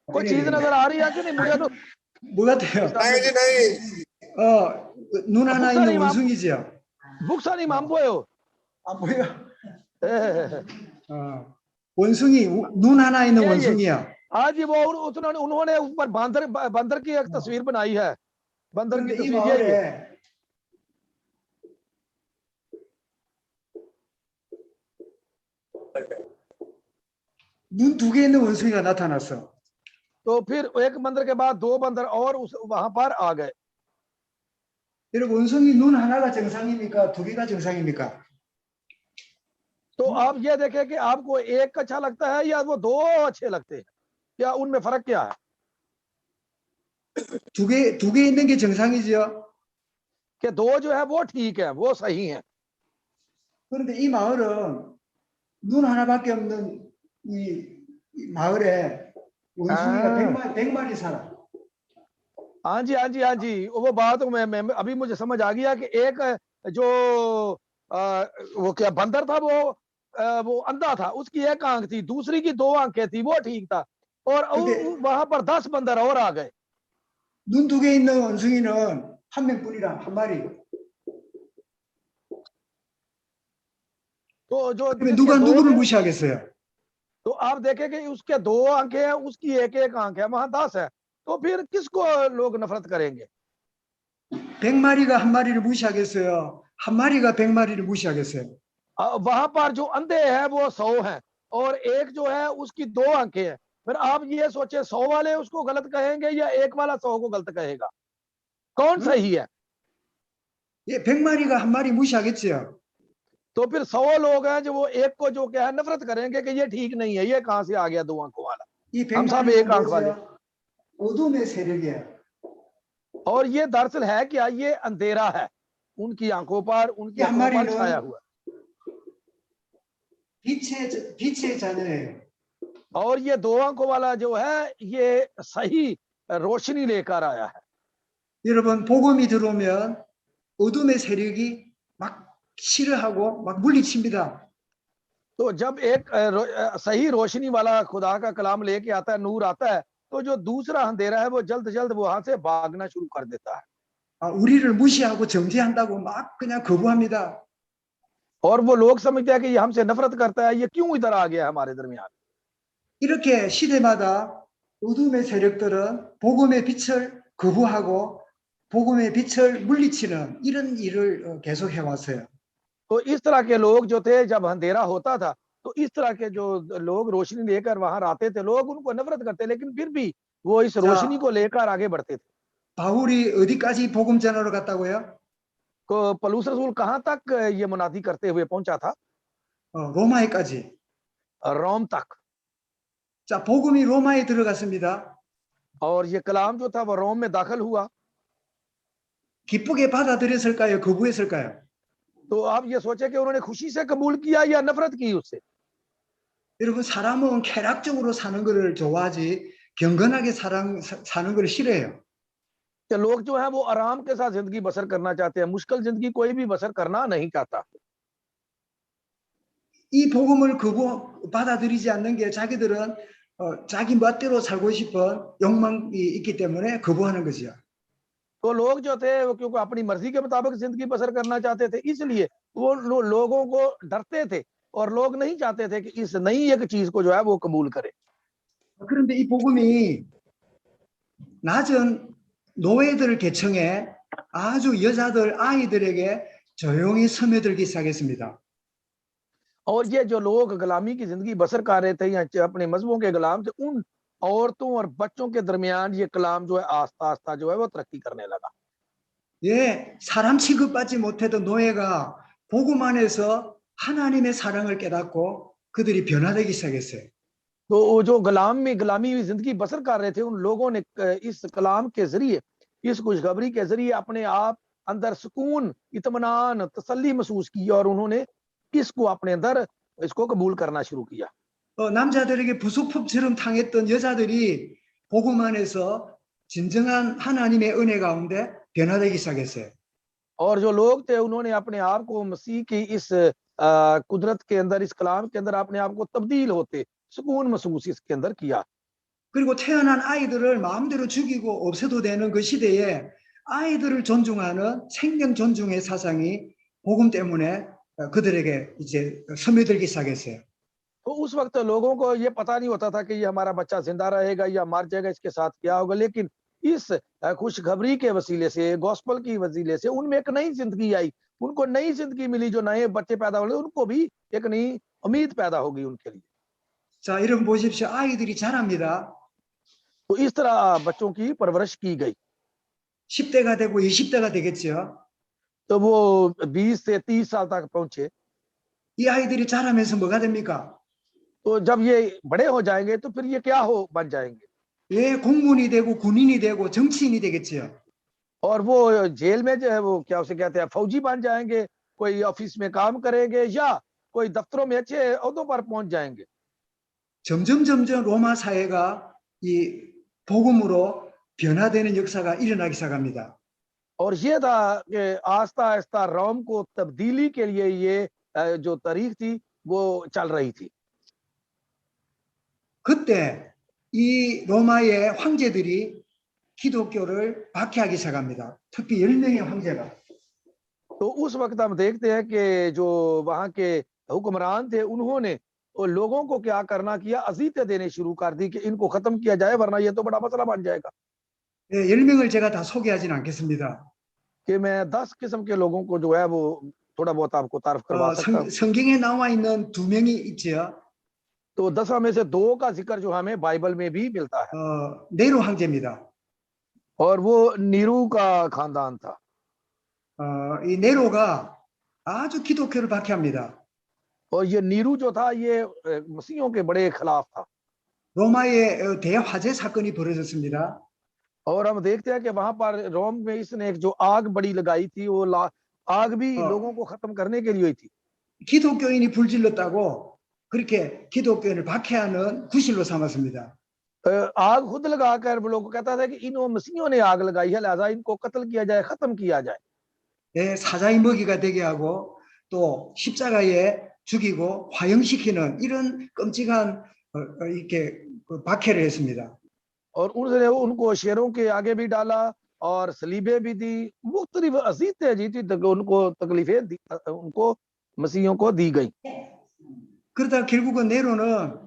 कोई चीज नजर आ रही है कि नहीं? मुझे तो 뭐 같아요? 눈 하나 있는 원숭이지요. 목사님 안 보여요. 안 보여? 예. 원숭이, 눈 하나 있는 원숭이야. आज ये वो उन्होंने ऊपर बंदर की एक तस्वीर बनाई है. बंदर की 이 तस्वीर 마을에 눈 두 개 있는 원숭이가 나타났어. तो फिर एक बंदर के बाद दो बंदर और वहां पर आ गए. 여러분 원숭이 눈 하나가 정상입니까? 두 개가 정상입니까? तो आप ये देखें कि आपको एक अच्छा लगता है या वो दो अच्छे लगते हैं. क्या उनमें फर्क क्या है? 두 개 있는 게 정상이죠. कि दो जो है वो ठीक है, वो सही है. 그런데 이 마을은 눈 하나밖에 없는 이 마을에 원숭이가 100마리 살아. हाँ जी. वो बात मैं अभी मुझे समझ आ गया कि एक जो वो क्या बंदर था वो अंधा था. उसकी एक आंख थी, दूसरी की दो आंखें थी, वो ठीक था. और वहां पर 10 बंदर और आ गए. 눈 두 개 있는 원숭이는 한 명뿐이라 한 마리. तो जो 누가 누구를 무시하겠어요? तो आप देखें कि उसके 2 आंखें हैं, उसकी एक आंख है, वहां 10 है, तो फिर किसको लोग नफरत करेंगे? 100마리가 한 마리를 무시하겠어요? 한 마리가 100마리를 मुशिया겠어요? वहां पर जो अंधे हैं वो 100 हैं, और एक जो है उसकी 2 आंखें हैं। फिर आप ये सोचे 100 वाले उसको गलत कहेंगे या एक वाला 100 को गलत कहेगा? कौन 응? सही है? 예, 100마리가 한 마리 무시하겠지요. तो फिर 100 लोग हैं जो वो एक को जो क्या है नफरत करेंगे कि ये ठीक नहीं है, ये कहां से आ गया 2 आंखों वाला, 이 हम सब 100마리는 एक आंख वाले। 뭐지요? 어둠의 세력이에요. और ये दरअसल है क्या? ये अंधेरा है, उनकी आंखों पर, उनकी 이 한 अक्लों पर छाया 마리는 हुआ। 빛의 자녀예요. और ये 2 आंखों वाला जो है ये सही रोशनी लेकर आया है। 여러분, 복음이 들어오면 어둠의 세력이 막 싫어하고 막 물리칩니다. तो जब एक सही रोशनी वाला खुदा का कलाम लेके आता है, नूर आता है, तो जो दूसरा अंधेरा है वो जल्द जल्द वहां से भागना शुरू कर देता है, 우리를 무시하고 정죄한다고 막 그냥 거부합니다. और वो लोग समझते हैं कि ये हमसे नफरत करता है, ये क्यों इधर आ गया है हमारे दरमियान। 이렇게 시대마다 어둠의 세력들은 복음의 빛을 거부하고 복음의 빛을 물리치는 이런 일을 계속 해왔어요. तो इस तरह के लोग जो थे, जब अंधेरा होता था तो इस तरह के जो लोग रोशनी लेकर वहां आते थे, लोग उनको नफरत करते, लेकिन फिर भी वो इस रोशनी को लेकर आगे बढ़ते थे। 바울이 어디까지 복음 전하러 갔다고요? तो पलूस रसूल कहां तक ये मुनादी करते हुए पहुंचा था? 로마에까지. रोम तक। 자, 복음이 로마에 들어갔습니다. और ये कलाम जो था वो रोम में दाखिल हुआ। 기쁘게 받아들였을까요? 거부했을까요? तो आप ये सोचे कि उन्होंने खुशी से कबूल किया या नफरत की उससे? 여러분, 사람은 쾌락적으로 사는 것을 좋아하지 경건하게 사는 걸 싫어해요. कि लोग जो है वो आराम के साथ जिंदगी बसर करना चाहते हैं, मुश्किल जिंदगी कोई भी बसर करना नहीं चाहता। 이 복음을 받아들이지 않는 게 자기들은 자기 멋대로 살고 싶은 욕망이 있기 때문에 거부하는 거지요. तो लोग जो थे वो क्योंकि अपनी मर्जी के मुताबिक जिंदगी बसर करना चाहते थे, इसलिए वो लोगों को डरते थे, और लोग नहीं चाहते थे कि इस नई एक चीज को जो है वो कबूल करे। 그런데 이 복음이 낮은 노예들 계층에 아주 여자들, 아이들에게 조용히 스며들기 시작했습니다. और ये जो लोग गुलामी की जिंदगी बसर कर रहे थे या अपने मजहबों के गुलाम थे, उन औरतों और बच्चों के दरमियान ये कलाम जो है आस्ता आस्ता जो है वो तरक्की करने लगा। 예, 사람 취급받지 못했던 노예가 복음 안에서 하나님의 사랑을 깨닫고 그들이 변화되기 시작했어요. तो वो जो गुलामी हुई जिंदगी बसर कर रहे थे, उन लोगों ने इस कलाम के जरिए, इस खुशखबरी के जरिए अपने आप अंदर सुकून, इत्मीनान, तसल्ली महसूस की, और उन्होंने इसको अपने अंदर इसको कबूल करना शुरू किया। 남자들에게 부수품처럼 당했던 여자들이 복음 안에서 진정한 하나님의 은혜 가운데 변화되기 시작했어요. और जो लोग थे उन्होंने अपने आप को मसीह की इस कुदरत के अंदर, इस कलाम के अंदर अपने आप को तब्दील होते, सुकून महसूस इसके अंदर किया। 그리고 태어난 아이들을 마음대로 죽이고 없애도 되는 그 시대에 아이들을 존중하는 생명 존중의 사상이 복음 때문에 그들에게 이제 스며들기 시작했어요. तो उस वक्त लोगों को ये पता नहीं होता था कि ये हमारा बच्चा जिंदा रहेगा या मर जाएगा, इसके साथ क्या होगा, लेकिन इस खुशखबरी के वसीले से, गॉस्पल की वसीले से उनमें एक नई जिंदगी आई, उनको नई जिंदगी मिली। जो नए बच्चे पैदा हो रहे, उनको भी एक नई उम्मीद पैदा होगी उनके लिए। 자, 여러분 보십시오. 아이들이 자랍니다. तो इस तरह बच्चों की परवरिश की गई। 10대가 되고 20대가 되겠죠. तो वो 20 से 30 साल तक पहुंचे। 이 아이들이 자라면서 뭐가 됩니까? तो जब ये बड़े हो जाएंगे तो फिर ये क्या बन जाएंगे? 예, 공무원이 되고 군인이 되고 정치인이 되겠지요. और वो जेल में जो है वो क्या उसे कहते हैं, फौजी बन जाएंगे, कोई ऑफिस में काम करेंगे, या कोई दफ्तरों में अच्छे ओहदों पर पहुंच जाएंगे। 점점 로마 사회가 이 복음으로 변화되는 역사가 일어나기 시작합니다. और ये था कि आस्ता आस्ता रोम को तब्दीली के लिए ये जो तारीख थी वो चल रही थी। 그때 이 로마의 황제들이 기독교를 박해하기 시작합니다. 특히 10명의 황제가. तो उस वक्त हम देखते हैं कि जो वहां के हुक्मरान थे, उन्होंने और लोगों को क्या करना किया, अजीतें देने शुरू कर दी कि इनको खत्म किया जाए वरना ये तो बड़ा मसला बन जाएगा। 예, 10명을 제가 다 소개하지는 않겠습니다. कि मैं 10 किस्म के लोगों को जो है वो थोड़ा बहुत आपको तारफ करवा सकता हूँ। 성경에 नावा 있는 2명이 있지요. तो 10 में से 2 का जिक्र जो हमें बाइबल में भी मिलता है, 네로 황제입니다. और वो नीरू का खानदान था। 이 네로가 아주 기독교를 박해합니다. और ये नीरू जो था ये मसीहों के बड़े खिलाफ था। 로마에 대화재 사건이 벌어졌습니다. और हम देखते हैं कि वहां पर रोम में इसने एक जो आग बड़ी लगाई थी, वो आग भी लोगों को खत्म करने के लिए हुई थी। 기독교인이 불질렀다고 그렇게 기독교인을 박해하는 구실로 삼았습니다. आग खुद लगाकर लोग कहता था कि इन मसीहों ने आग लगाई है, लिहाजा इनको कत्ल किया जाए, खत्म किया जाए। 예, 사자의 먹이가 되게 하고 또 십자가에 죽이고 화형시키는 이런 끔찍한 이렇게 박해를 했습니다. और उन्होंने उनको शेरों के आगे भी डाला और सलीबे भी दी, मुख्तलिफ अजीतें जी थी, उनको तकलीफें दी, उनको मसीहों को दी गई। 그러다 결국은 네로는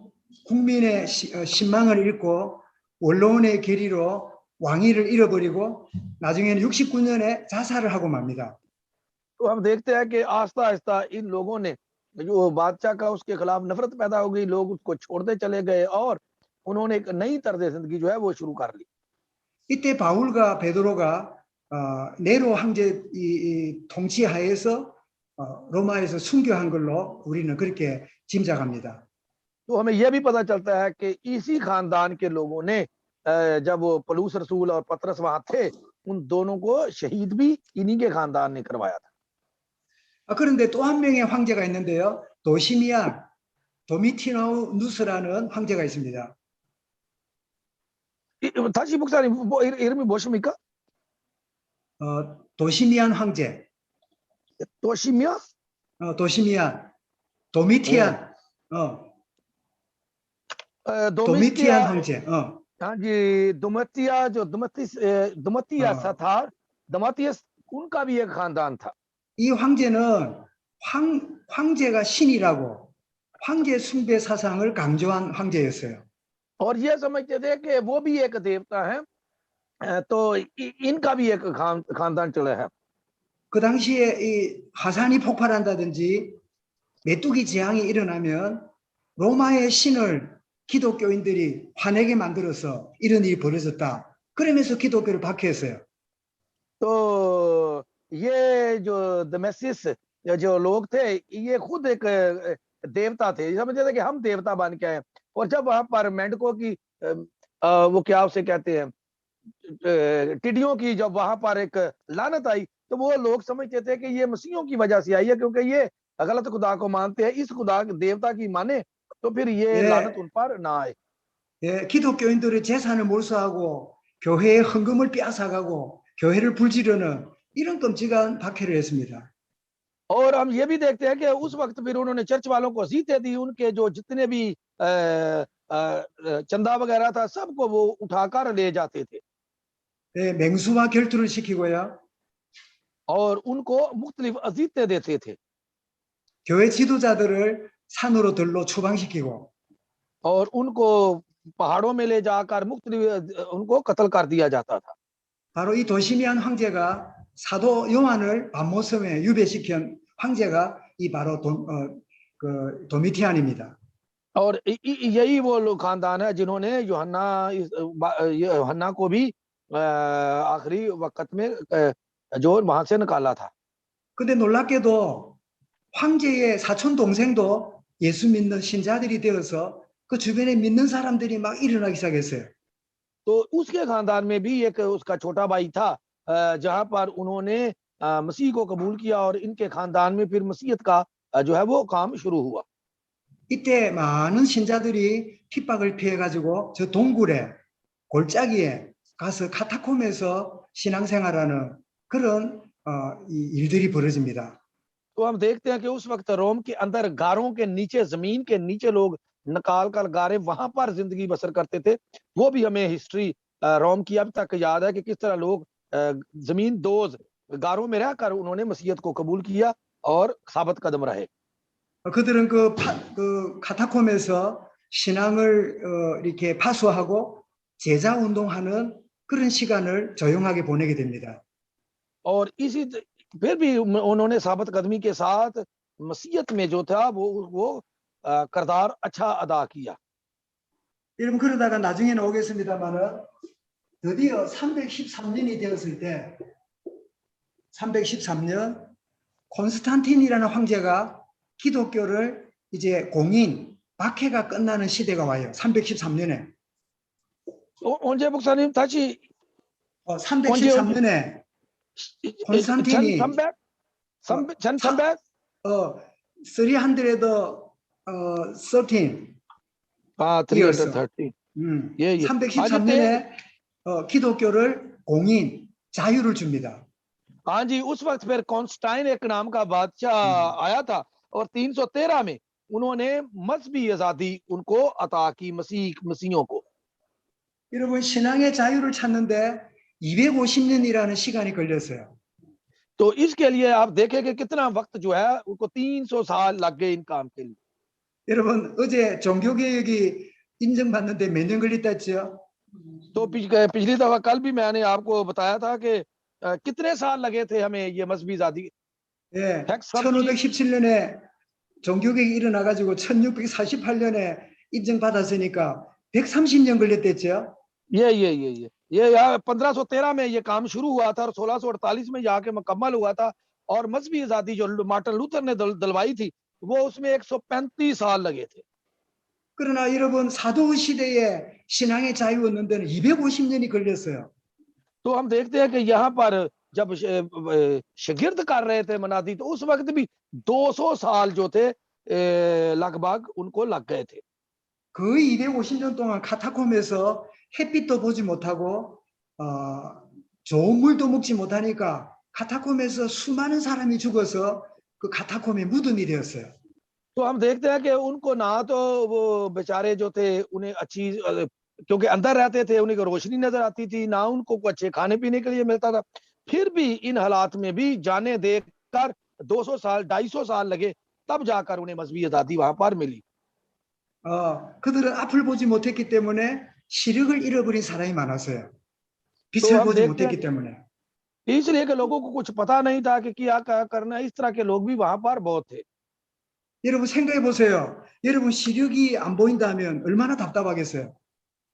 국민의 신망을 잃고 원로원의 계리로 왕위를 잃어버리고 나중에는 69년에 자살을 하고 맙니다. तो हम देखते हैं कि आस्ता आस्ता इन लोगों ने जो बादशाह का उसके खिलाफ नफरत पैदा हो गई, लोग उसको छोड़ते चले गए और उन्होंने एक नई तर्ज जिंदगी जो है वो शुरू कर ली। 이때 바울과 베드로가 네로 황제 통치하에서 로마에서 순교한 걸로 우리는 그렇게 짐작합니다. तो हमें यह भी पता चलता है कि इसी खानदान के लोगों ने जब वो पलूस रसूल और पतरस वहां थे, उन दोनों को शहीद भी इन्हीं के खानदान ने करवाया था। 그런데 또 한 명의 황제가 있는데요. 도시미안 도미티누스라는 황제가 있습니다. 다시 목사님, 이름이 무엇입니까? 도시미안 황제. 도시미안? 도시미안. 도미티안. 도미티안 황제. हाँ जी, दुमतिया जो दुमतियस था, दमातियस उनका भी एक खानदान था। 이 황제는 황제가 신이라고 황제 숭배 사상을 강조한 황제였어요. और ये समझते थे कि वो भी एक देवता है, तो इनका भी एक खानदान चला है। 그 당시에 이 화산이 폭발한다든지 메뚜기 재앙이 일어나면 로마의 신을 기독교인들이 화내게 만들어서 이런 일이 벌어졌다. 그러면서 기독교를 박해했어요. तो ये जो दमेसिस जो लोग थे, ये खुद एक देवता थे, समझते थे कि हम देवता बन के आए। और जब वहां पर मेंढकों की वो क्या उसे कहते हैं, टिड्डियों की जब वहां पर एक लानत आई, तो वो लोग समझते थे कि ये मसीहों की वजह से आई है, क्योंकि ये गलत खुदा को मानते हैं, इस खुदा देवता की माने तो फिर ये लानत उन पर ना आए। 예, 기독교인들의 재산을 몰수하고 교회의 헌금을 빼앗아가고 교회를 불지르는 이런 끔찍한 박해를 했습니다. और हम ये भी देखते हैं कि उस वक्त फिर उन्होंने चर्च वालों को जीते दी, उनके जो जितने भी चंदा वगैरह था सबको वो उठाकर ले जाते थे। 예, 맹수와 결투를 시키고요. और उनको मुख्तलिफ अजीतें देते थे। 교회 지도자들을 산으로 들로 추방시키고 और उनको पहाड़ों में ले जाकर मुख्तलिफ उनको कत्ल कर दिया जाता था। 바로 이 도시미안 황제가 사도 요한을 밤모섬에 유배시킨 황제가 이 바로 도미티안입니다. और यही वो लोग खानदान है जिन्होंने यूहन्ना को भी आखिरी वक्त में जो वहां से निकाला था। 근데 놀랍게도 황제의 사촌 동생도 예수 믿는 신자들이 되어서 그 주변에 믿는 사람들이 막 일어나기 시작했어요. तो उसके खानदान में भी एक उसका छोटा भाई था, जहां पर उन्होंने मसीह को कबूल किया और इनके खानदान में फिर मसीहत का जो है वो काम शुरू हुआ। 이때 많은 신자들이 핍박을 피해 가지고 저 동굴에 골짜기에 가서 카타콤에서 신앙생활하는 그런 일들이 벌어집니다. तो हम देखते हैं कि उस वक्त रोम के अंदर गारों के नीचे, जमीन के नीचे लोग निकाल कर गारे वहां पर जिंदगी बसर करते थे। वो भी हमें हिस्ट्री रोम की अब तक याद है कि किस तरह लोग जमीन दोज गारों में रहकर उन्होंने मसीहत को कबूल किया और साबित कदम रहे। 그들은 그 카타콤에서 신앙을 이렇게 파수하고 제자 운동하는 그런 시간을 조용하게 보내게 됩니다. और फिर भी उन्होंने साबित कदमी के साथ मसीहत में जो था वो किरदार अच्छा अदा किया। 여러분 그러다가 나중에는 오겠습니다만은 드디어 313년이 되었을 때 313년 콘스탄틴이라는 황제가 기독교를 이제 공인 박해가 끝나는 시대가 와요. 313년에. 언제 목사님 다시 313년에 콘스탄틴이 1300 313 330 예, 예. 313년에 기독교를 공인 자유를 줍니다. हाँ जी, उस वक्त फिर कॉन्स्टाइन एक नाम का बादशाह आया था और 313 में उन्होंने मजहबी आजादी उनको अता की मसीहियों को। 여러분 신앙의 자유를 찾는데 250년이라는 시간이 걸렸어요. तो इसके लिए आप देखें कि कितना वक्त जो है उनको 300 साल लग गए इन काम के लिए। 여러분 어제 종교개혁이 인정받는데 몇 년 걸렸다 했죠? तो पिछली दफा कल भी मैंने आपको बताया था कि कितने साल लगे थे हमें ये मजहबी आजादी। 예, 1517년에 종교개혁이 일어나가지고 1648년에 인정받았으니까 130년 걸렸댔죠? ये यार 1513 में ये काम शुरू हुआ था और 1648 में जाके मुकम्मल हुआ था और मजहबी आजादी जो मार्टिन लूथर ने दिलवाई थी वो उसमें 135 साल लगे थे। 그러나 여러분 사도 시대에 신앙의 자유였는 데는 250년이 걸렸어요. तो हम देखते हैं कि यहाँ पर जब शागिर्द कर रहे थे मनादी तो उस वक्त भी 200 साल जो थे लगभग उनको लग गए थे। 거의 250년 동안 카타콤에서 햇빛도 보지 못하고 좋은 물도 먹지 못하니까 카타콤에서 수많은 사람이 죽어서 그 카타콤의 무덤이 되었어요. तो हम देखते हैं कि उनको ना तो वो बेचारे जो थे उन्हें अच्छी क्योंकि अंदर रहते थे उन्हें रोशनी नजर आती थी ना उनको कुछ अच्छे खाने पीने के लिए मिलता था फिर भी इन हालात में भी जाने देकर 200 साल 250 साल लगे तब जाकर उन्हें मजहबी आजादी वहां पर मिली। 그들은 앞을 보지 못했기 때문에 시력을 잃어버린 사람이 많았어요. 빛을 तो हम 보지 देखते 못했기 हैं 때문에. इसलिए कि लोगों को कुछ पता नहीं था कि क्या करना है इस तरह के लोग भी वहां पर बहुत थे। 여러분 생각해 보세요. 여러분 시력이 안 보인다면 얼마나 답답하겠어요.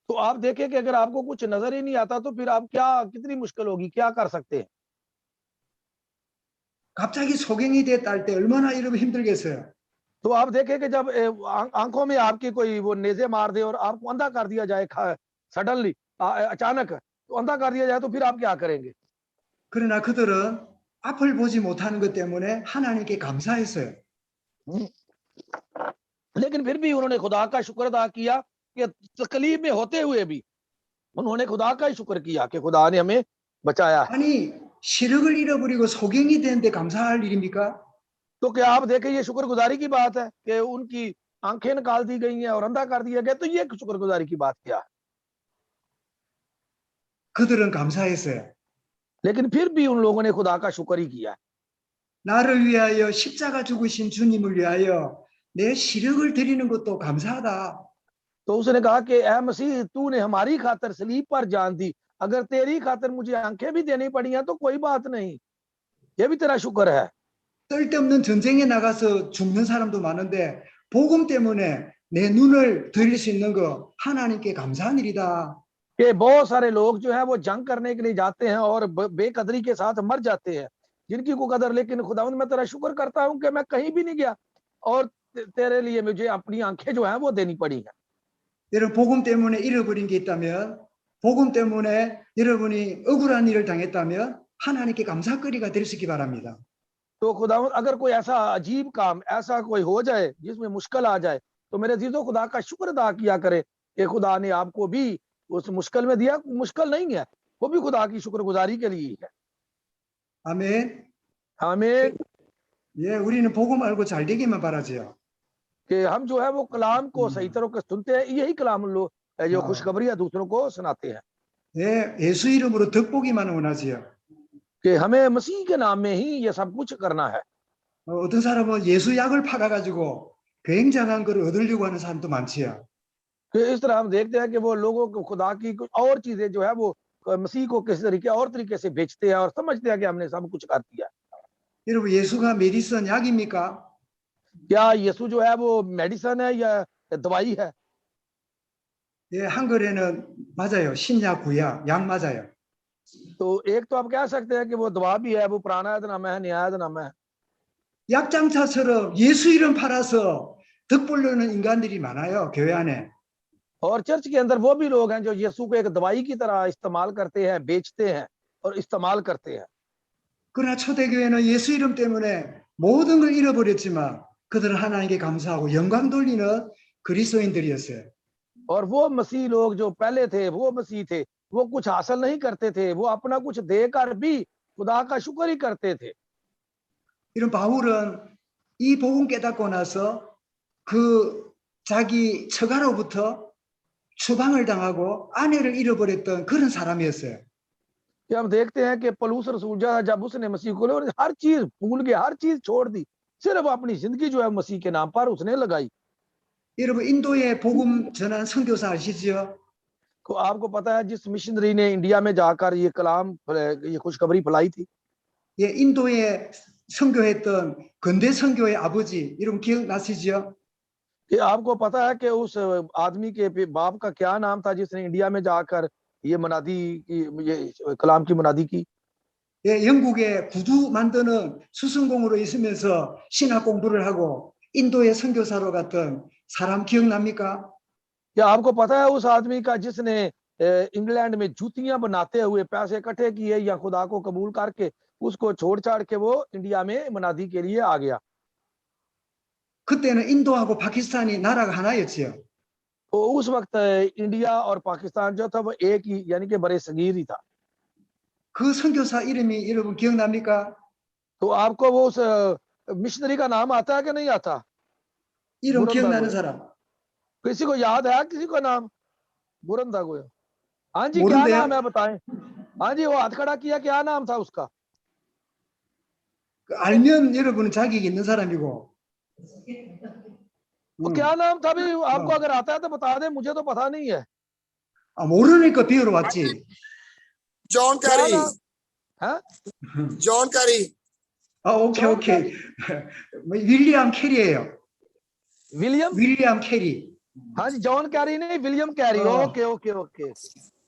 तो आप देखें कि अगर आपको कुछ नजर ही नहीं आता तो फिर आप क्या कितनी मुश्किल होगी क्या कर सकते हैं। 갑자기 소경이 됐다 때 얼마나 여러분 힘들겠어요. तो आप देखें कि जब आंखों में आपकी कोई वो नेजे मार दे और आपको अंधा कर दिया जाए सडनली अचानक तो अंधा कर दिया जाए तो फिर आप क्या करेंगे। 그러나 그들은 앞을 보지 못하는 것 때문에 하나님께 감사했어요. लेकिन फिर भी उन्होंने खुदा का शुक्र अदा किया कि तकलीफ में होते हुए भी उन्होंने खुदा का ही शुक्र किया कि खुदा ने हमें बचाया है। 아니 시력을 잃어버리고 소경이 되는데 감사할 일입니까? तो क्या आप देखें ये शुक्रगुजारी की बात है कि उनकी आंखें निकाल दी गई हैं और अंधा कर दिया गया तो ये शुक्रगुजारी की बात क्या है। 그들은 감사했어요. लेकिन फिर भी उन लोगों ने खुदा का शुक्र ही किया। 나를 위하여 십자가 죽으신 주님을 위하여 내 시력을 드리는 것도 감사하다. तो उसने कहा कि ऐ मसीह तूने हमारी खातर सलीब पर जान दी अगर तेरी खातर मुझे आंखें भी देनी पड़ी हैं तो कोई बात नहीं ये भी तेरा शुक्र है। 쓸데없는 전쟁에 나가서 죽는 사람도 많은데 복음 때문에 내 눈을 드릴 수 있는 거 하나님께 감사한 일이다. कि बहुत सारे लोग जो है वो जंग करने के लिए जाते हैं और बेकदरी के साथ मर जाते हैं जिनकी को कदर लेकिन खुदावंद मैं तेरा शुक्र करता हूं कि मैं कहीं भी नहीं गया और तेरे लिए मुझे अपनी आंखें जो है वो देनी पड़ी है। 여러분 복음 때문에 잃어버린 게 있다면 복음 때문에 여러분이 억울한 일을 당했다면 하나님께 감사거리가 될 수 있기 바랍니다. तो खुदावंद अगर कोई ऐसा अजीब काम ऐसा कोई हो जाए जिसमें मुश्किल आ जाए तो मेरे अजीजों खुदा का शुक्र अदा किया करे कि खुदा ने आपको भी उस मुश्किल में दिया। मुश्किल नहीं है वो भी खुदा की शुक्रगुजारी के लिए है। 아멘. हमें 예, 우리는 복음 알고 잘 되기만 바라지요. कि हम जो है वो कलाम को सही तरह से सुनते हैं यही कलाम लोग जो खुशखबरी है दूसरों को सुनाते हैं। 예, 예수 이름으로 덕보기만 원하지요. कि हमें मसीह के नाम में ही ये सब कुछ करना है। 어떤 사람은 예수 약을 팔아가지고 굉장한 걸 얻으려고 하는 사람도 많지요. तो इस तरह हम देखते हैं कि वो लोगों को खुदा की कुछ और चीजें जो है वो मसीह को किसी तरीके और तरीके से बेचते हैं और समझते हैं कि हमने सब कुछ कर दिया। 여러분 예수가 메디슨 약입니까? क्या यीशु जो है वो मेडिसिन है या दवाई है? 예, 한글에는 맞아요. 신약, 구약, 약 맞아요. तो एक तो आप कह सकते हैं कि वो दवा भी है, वो पुराना ऐतनामा है, नया ऐतनामा है। 약장차처럼 예수 이름 팔아서 덕 보려는 인간들이 많아요. 교회 안에. और चर्च के अंदर वो भी लोग हैं जो यीशु को एक दवाई की तरह इस्तेमाल करते हैं, बेचते हैं और इस्तेमाल करते हैं। 그러나 초대교회는 예수 이름 때문에 모든 걸 잃어버렸지만 그들은 하나님께 감사하고 영광 돌리는 그리스도인들이었어요. और वो मसीह लोग जो पहले थे, वो मसीह थे, वो कुछ हासिल नहीं करते थे, वो अपना कुछ देकर भी खुदा का शुक्र ही करते थे। 이런 바울은 이 복음 깨닫고 나서 그 자기 처가로부터 추방을 당하고 아내를 잃어버렸던 그런 사람이었어요. कि हम देखते हैं कि पौलुस रसूल जब उसने मसीह को और हर चीज भूल के हर चीज छोड़ दी, सिर्फ अपनी जिंदगी जो है मसीह के नाम पर उसने लगाई। 여러분 인도에 복음 전한 선교사 아시죠? तो आपको पता है जिस मिशनरी ने इंडिया में जाकर ये कलाम ये खुशखबरी फैलाई थी, 예, 인도에 선교했던 근대 선교의 아버지 이름 기억나시죠? कि आपको पता है कि उस आदमी के बाप का क्या नाम था जिसने इंडिया में जाकर ये मुनादी की, ये कलाम की मुनादी की। 예, 영국에 구두 만드는 수성공으로 있으면서 신학 공부를 하고 인도의 선교사로 갔던 사람 기억납니까? क्या आपको पता है उस आदमी का जिसने इंग्लैंड में जूतियां बनाते हुए पैसे इकट्ठे किए या खुदा को कबूल करके उसको छोड़ छाड़ के वो इंडिया में मुनादी के लिए आ गया। 그때는 인도하고 파키스탄이 나라가 하나였지요. तो उस वक्त इंडिया और पाकिस्तान जो था वो एक ही यानी कि बड़े सगीर ही था। 그 선교사 이름이 여러분 기억납니까? तो आपको वो उस मिशनरी का नाम आता है कि नहीं आता? 이름 बुरंदा 기억나는 गोया। 사람? किसी को याद है किसी को नाम? बुरंदा गोया। हाँ जी, क्या 모른대요? नाम है बताएं। हाँ जी, वो हाथ खड़ा किया, क्या नाम था उसका? 알면 여러분은 자격이 있는 사람이고. वो क्या नाम था भी आपको अगर आता है तो बता दें, मुझे तो पता नहीं है। 아, 모르니까 비유로 왔지. John क्या Kerry. नाम? हाँ? John Kerry. 아, 오케이, 존 오케이. 윌리엄 캐리예요. विलियम? 윌리엄 캐리. हाँ जी, जॉन कैरी नहीं, विलियम कैरी। हाँ। Okay okay okay.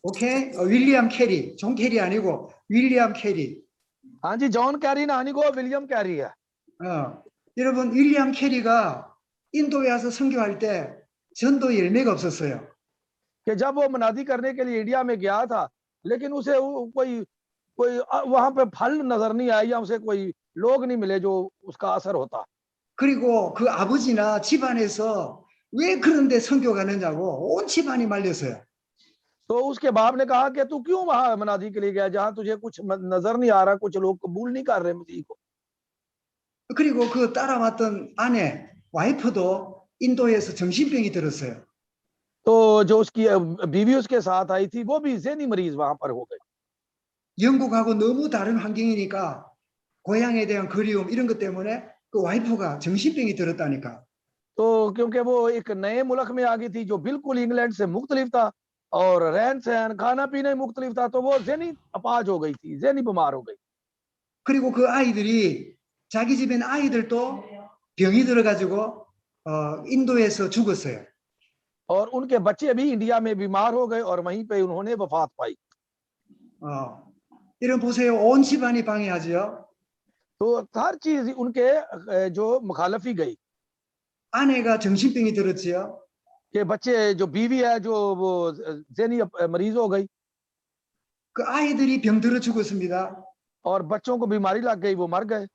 오케이? 윌리엄 캐리. 존 캐리 아니고 윌리엄 캐리. हाँ जी, जॉन कैरी ना आनी को विलियम कैरी है। 여러분 윌리엄 캐리가 인도에 와서 선교할 때 전도 열매가 없었어요. कि जब वो मनादी करने के लिए इंडिया में गया था, लेकिन उसे कोई कोई वहां पे फल नजर नहीं आया या उसे कोई लोग नहीं मिले जो उसका असर होता। 그리고 그 아버지나 집안에서 왜 그런데 선교 가느냐고 온 집안이 말렸어요. तो उसके बाप ने कहा कि तू क्यों वहां मनादी के लिए गया जहां तुझे कुछ नजर नहीं आ रहा, कुछ लोग कबूल नहीं कर रहे मसीह को। 그리고 그 따라왔던 아내, 와이프도 인도에서 정신병이 들었어요. तो जो उसकी बीवी उसके साथ आई थी वो भी ज़हनी मरीज वहां पर हो गई। 영국하고 너무 다른 환경이니까 고향에 대한 그리움 이런 것 때문에 그 와이프가 정신병이 들었다니까. तो क्योंकि वो एक नए मुल्क में आ गई थी जो बिल्कुल इंग्लैंड से मुख्तलिफ था और रहन सहन खाना पीना मुख्तलिफ था, तो वो ज़हनी अपाज हो गई थी, ज़हनी बीमार हो गई। 그리고 그 아이들이 자기 집에 있는 아이들도 병이 들어가지고 인도에서 죽었어요. और उनके बच्चे भी इंडिया में बीमार हो गए और वहीं पे उन्होंने वफात पाई। 이런 보세요. 온 집안이 방해하죠. तो हर चीज उनके जो मुखालफी गई। 아내가 정신병이 들었지요. कि बच्चे जो बीवी है जो वो ज़हनी मरीज हो गई 그 아이들이 병들어 죽었습니다. और बच्चों को बीमारी लग गई, वो मर गए।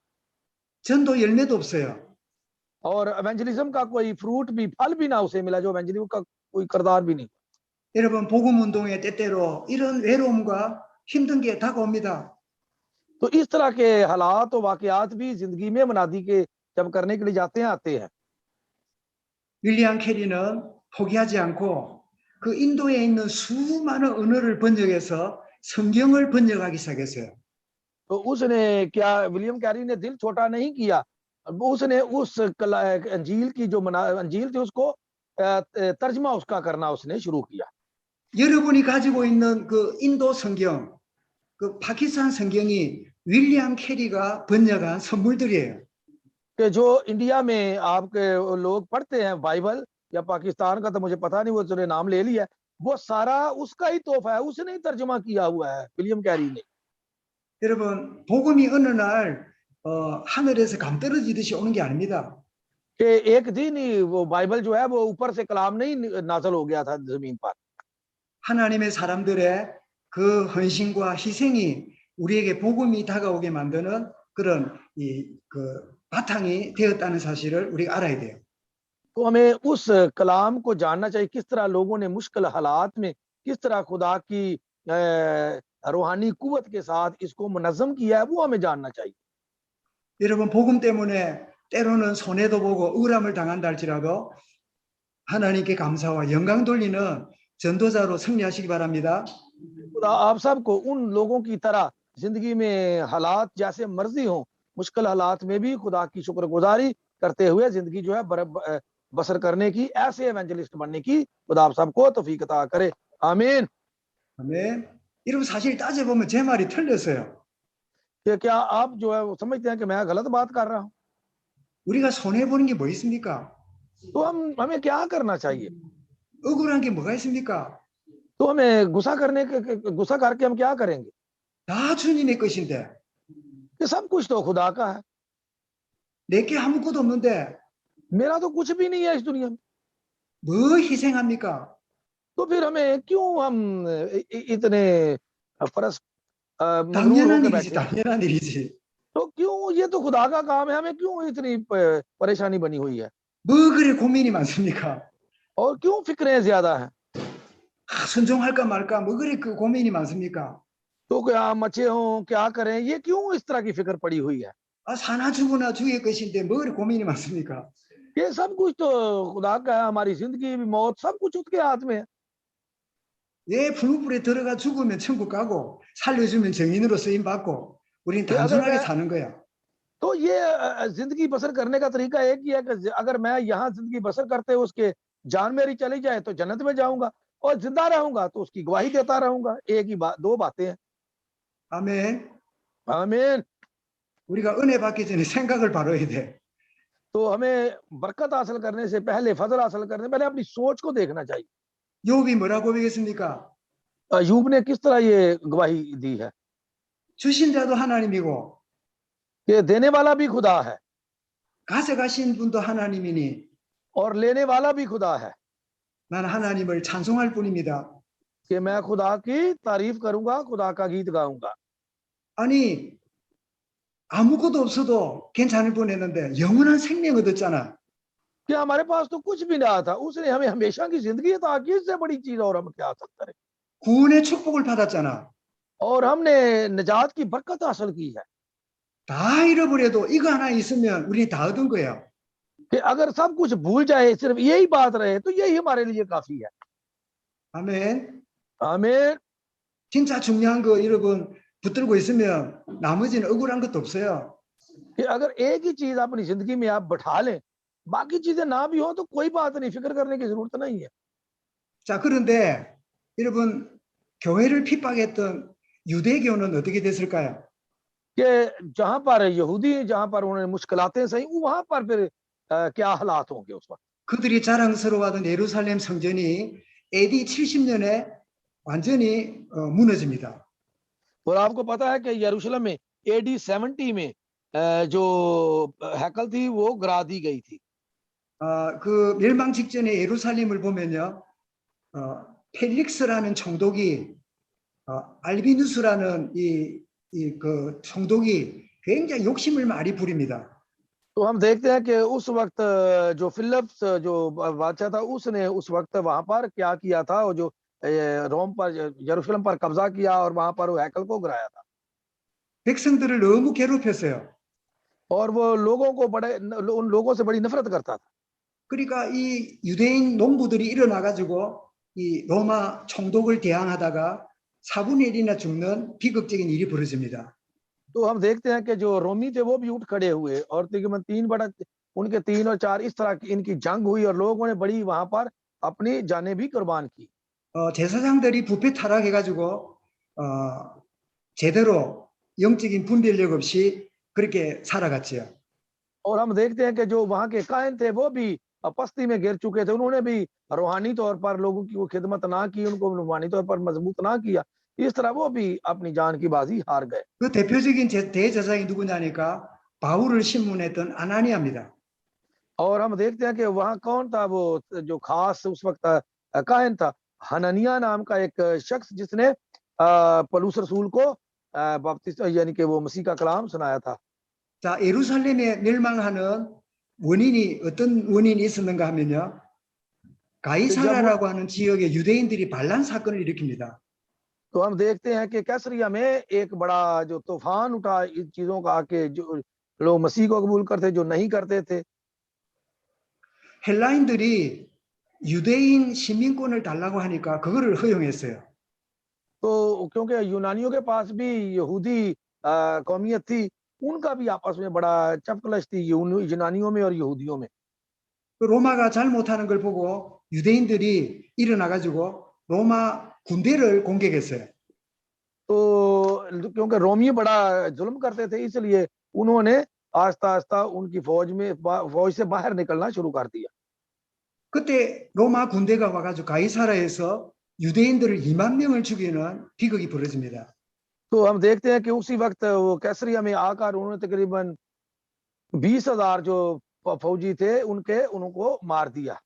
전도 열매도 없어요. और एवेंजलिज्म का कोई फ्रूट भी, फल भी ना उसे मिला, जो एवेंजलिज्म का कोई किरदार भी नहीं। 여러분 복음 운동의 때때로 이런 외로움과 힘든 게 다가옵니다. तो इस तरह के हालात और वाकयात भी जिंदगी में मनादी के जब करने के लिए जाते हैं आते हैं। 윌리엄 캐리는 포기하지 않고 그 인도에 있는 수많은 언어를 번역해서 성경을 번역하기 시작했어요. तो उसने क्या, विलियम कैरी ने दिल छोटा नहीं किया उसने उस अंजील की जो अंजील थी उसको तर्जमा उसका करना उसने शुरू किया। 여러분이 가지고 있는 그 인도 성경, 그 파키스탄 성경이 윌리엄 캐리가 번역한 선물들이에요. कि जो इंडिया में आपके लोग पढ़ते हैं बाइबल, या पाकिस्तान का तो मुझे पता नहीं, वो उसने नाम ले लिया, वो सारा उसका ही तोहफा है, उसने ही तर्जुमा किया हुआ है विलियम कैरी ने। 여러분, 복음이 어느 날 하늘에서 감 떨어지듯이 오는 게 아닙니다. कि एक दिन ही वो बाइबल जो है वो ऊपर से कलाम नहीं नाज़िल हो गया था जमीन पर। 하나님의 사람들의 그 헌신과 희생이 우리에게 복음이 다가오게 만드는 그런 그 바탕이 되었다는 사실을 우리가 알아야 돼요. तो हमें उस कलाम को जानना चाहिए, किस तरह लोगों ने मुश्किल हालात में किस तरह खुदा की रूहानी कुव्वत के साथ इसको मुनज़्ज़म किया है, वो हमें जानना चाहिए। 여러분, 복음 때문에 때로는 손해도 보고 억울함을 당한다 할지라도 하나님께 감사와 영광 돌리는 전도자로 승리하시기 바랍니다. खुदा आप सबको उन लोगों की तरह जिंदगी में हालात जैसे मर्जी हो, मुश्किल हालात में भी खुदा की शुक्रगुजारी करते हुए जिंदगी जो है बसर करने की, ऐसे एवेंजलिस्ट बनने की खुदा आप सबको तौफीक अता करे। आमीन। 아멘. 여러분, 사실 따져보면 제 말이 틀렸어요. कि क्या आप जो है वो समझते हैं कि मैं गलत बात कर रहा हूँ? 우리가 손해보는 게 뭐 있습니까? तो हमें क्या करना चाहिए? 억울한 게 뭐가 있습니까? तो हमें गुस्सा करके हम क्या करेंगे? 다 주님의 것인데 कि सब कुछ तो खुदा का है, 내게 아무것도 없는데 मेरा तो कुछ भी नहीं है इस दुनिया में, 뭐 희생합니까? तो फिर हमें क्यों हम इतने परस मगरूर 당연한 होकर 일이지, बैठे हैं? 당연한 일이지. तो क्यों, ये तो खुदा का काम है, हमें क्यों इतनी परेशानी बनी हुई है, 뭐 그래 고민이 많습니까? और क्यों फिक्रें ज्यादा हैं? 순종할까 말까 뭐 그래 그 고민이 많습니까? तो क्या हम अच्छे हों, क्या करें, ये क्यों इस तरह की फिक्र पड़ी हुई है? 사나 죽으나 주의 것인데 뭐 그래 고민이 많습니까? ये सब कुछ तो खुदा का है, हमारी जिंदगी भी मौत सब कुछ उसके हाथ में है। 왜 불불에 들어가 죽으면 천국 가고 살려주면 정인으로 쓰임 받고 우리는 कि अगर 단순하게 मैं, 사는 거야. तो ये जिंदगी बसर करने का तरीका एक ही है कि अगर मैं यहाँ जिंदगी बसर करते हुए उसके जान मेरी चली जाए तो जन्नत में जाऊंगा, और जिंदा रहूंगा तो उसकी गवाही देता रहूंगा। एक ही बात, दो बातें हैं। 아멘. आमीन। 우리가 은혜 받기 전에 생각을 바로야 돼. तो हमें बरकत हासिल करने से पहले, फजल हासिल करने से पहले अपनी सोच को देखना चाहिए। 욥이 뭐라고 고백했습니까? अय्यूब ने किस तरह ये गवाही दी है 주신 자도 하나님이고 कि देने वाला भी खुदा है 가져가신 분도 하나님이니 और लेने वाला भी खुदा है, 나는 하나님을 찬송할 뿐입니다. कि मैं खुदा की तारीफ करूंगा, खुदा का गीत गाऊंगा। 아니 아무것도 없어도 괜찮을 뻔했는데 영원한 생명 얻었잖아. कि हमारे पास तो कुछ भी नहीं था, उसने हमें हमेशा की जिंदगी अता की, इससे बड़ी चीज और हम क्या सकते हैं? 구원의 축복을 받았잖아. और हमने निजात की बरकत हासिल की है। 다 잃어버려도 이거 하나 있으면 우리 다 얻은 거야. कि अगर सब कुछ भूल जाए, सिर्फ यही बात रहे, तो यही हमारे लिए काफी है। 아멘. आमीन। 진짜 중요한 거 여러분 붙들고 있으면 나머지는 억울한 것도 없어요. कि अगर एक ही चीज अपनी जिंदगी में आप बैठा लें, बाकी चीजें ना भी हो तो कोई बात नहीं, फिक्र करने की जरूरत नहीं है। 자, 그런데 여러분 교회를 핍박했던 유대교는 어떻게 됐을까요? कि जहां पर यहूदी, जहां पर उन्होंने मुश्किलातें सही, वहां पर फिर क्या हालात होंगे उस वक्त? 그들이 자랑스러워하던 예루살렘 성전이 AD 70년에 완전히 무너집니다. और आपको पता है कि यरूशलेम में AD 70 में जो हैकल थी वो गिरा दी गई थी। 그 멸망 직전에 예루살렘을 보면요, 펠릭스라는 총독이 알비누스라는 그 총독이 굉장히 욕심을 많이 부립니다. तो हम देखते हैं कि उस वक्त जो फिलिप्स जो बादशाह था, उसने उस वक्त वहां पर क्या किया था, वो जो रोम पर, यरूशलेम पर कब्जा किया और वहां पर वो हैकल को गिराया था। 백성들을 너무 괴롭혔어요. और वो लोगों को उन लोगों से बड़ी नफरत करता था। 그러니까 이 유대인 농부들이 일어나 가지고 이 로마 총독을 대항하다가 4분의 1이나 죽는 비극적인 일이 벌어집니다. तो हम देखते हैं कि जो रोमी थे वो भी उठ खड़े हुए और तकरीबन 3 और 4 इस तरह की इनकी जंग हुई और लोगों ने बड़ी वहां पर अपनी जानें भी कुर्बान की। 제사장들이 부패 타락해가지고 제대로 영적인 분별력 없이 그렇게 살아갔지요. और हम देखते हैं कि जो वहां के कायन थे वो भी पस्ती में गिर चुके थे, उन्होंने भी रूहानी तौर पर लोगों की वो खिदमत ना की, उनको रूहानी तौर पर मजबूत ना किया, इस तरह वो भी अपनी जान की बाजी हार गए। 그 대표적인 대제사장이 누구냐니까 바울을 신문했던 아나니아입니다. और हम देखते हैं कि वहां कौन था वो जो खास उस वक्त कायन था, हननिया नाम का एक शख्स जिसने पौलुस रसूल को बपतिस्मा यानी कि वो मसीह का कलाम सुनाया था। 자, 예루살렘에 멸망하는 원인이 어떤 원인이 있었는가 하면요. 가이사라라고 하는 지역의 유대인들이 반란 사건을 일으킵니다. तो हम देखते हैं कि कैसरिया में एक बड़ा जो तूफान उठा इन चीजों का कि जो लोग मसीह को कबूल करते जो नहीं करते थे। 헬라인들이 유대인 시민권을 달라고 하니까 그거를 허용했어요. तो क्योंकि यूनानियों के पास भी यहूदी कौमियत थी, उनका भी आपस में बड़ा चपकलश थी यूनानियों में और यहूदियों में। 그 로마가 잘못하는 걸 보고 유대인들이 일어나가지고 로마 군대를 공격했어요. तो क्योंकि रोमी बड़ा जुल्म करते थे इसलिए उन्होंने आस्ता आस्ता उनकी फौज से बाहर निकलना शुरू कर दिया। 그때 로마 군대가 와가지고 가이사라에서 유대인들을 2만 명을 죽이는 비극이 벌어집니다. तो हम देखते हैं कि उसी वक्त वो कैसरिया में आकर उन्होंने तकरीबन 20,000 जो फौजी थे उनको मार दिया।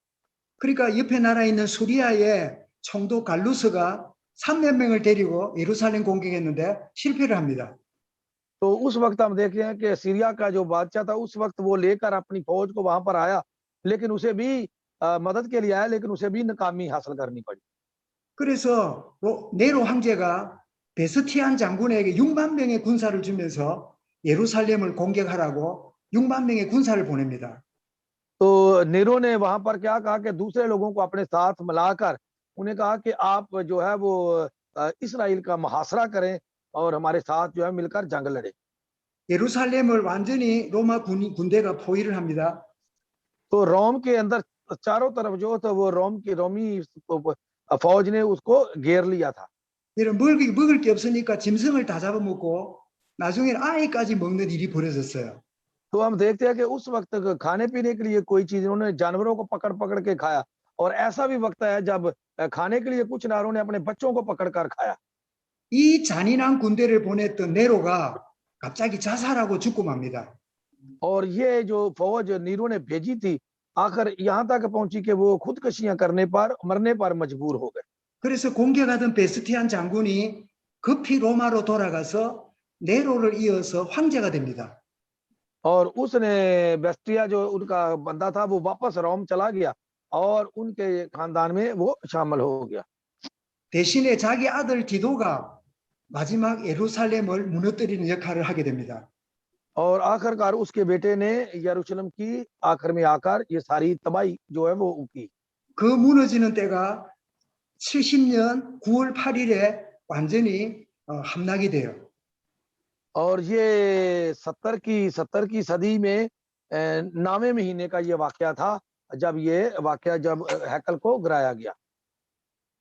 그러니까 옆에 나라에 있는 수리아의 총독 갈루스가 3만 명을 데리고 예루살렘 공격했는데 실패를 합니다. तो उस वक्त हम देखते हैं कि सीरिया का जो बादशाह था उस वक्त वो लेकर अपनी फौज को वहां पर आया, लेकिन उसे भी मदद के लिए आया, लेकिन उसे भी नाकामी हासिल करनी पड़ी। 그래서 네로 황제가 베스티안 장군에게 6만 명의 군사를 주면서 예루살렘을 공격하라고 6만 명의 군사를 보냅니다. तो नेरो ने वहां पर क्या कहा कि दूसरे लोगों को अपने साथ मिलाकर उन्हें कहा कि आप जो है वो इस्राएल का मुहासरा करें और हमारे साथ जो है मिलकर जंग लड़े। 예루살렘을 완전히 로마 군대가 포위를 합니다. तो रोम के अंदर चारों तरफ जो था वो रोमी फौज ने उसको घेर लिया था। 이런 먹을 게 없으니까 짐승을 다 잡아먹고 나중에는 아이까지 먹는 일이 벌어졌어요. तो हम देखते हैं कि उस वक्त खाने पीने के लिए कोई चीज उन्होंने जानवरों को पकड़ पकड़ के खाया, और ऐसा भी वक्त है जब खाने के लिए कुछ नारों ने अपने बच्चों को पकड़ कर खाया। 이 잔인한 군대를 보냈던 네로가 갑자기 자살하고 죽고 맙니다. और ये जो फौज नीरो ने भेजी थी आखिर यहाँ तक पहुंची कि वो खुदकशियां मरने पर मजबूर हो गए। 그래서 공격하던 베스티안 장군이 급히 로마로 돌아가서 네로를 이어서 황제가 됩니다. और उसने बेस्टिया जो उनका बंदा था वो वापस रोम चला गया और उनके खानदान में वो शामिल हो गया। 대신에 자기 아들 디도가 마지막 예루살렘을 무너뜨리는 역할을 하게 됩니다. और आखिरकार उसके बेटे ने यरूशलेम की आखिर में आकर ये सारी तबाही जो है वो की। 그 무너지는 때가 70년 9월 8일에 완전히 함락이 돼요. और ये 70 की सदी में 9वें महीने का ये वाकया था जब हैकल को गिराया गया।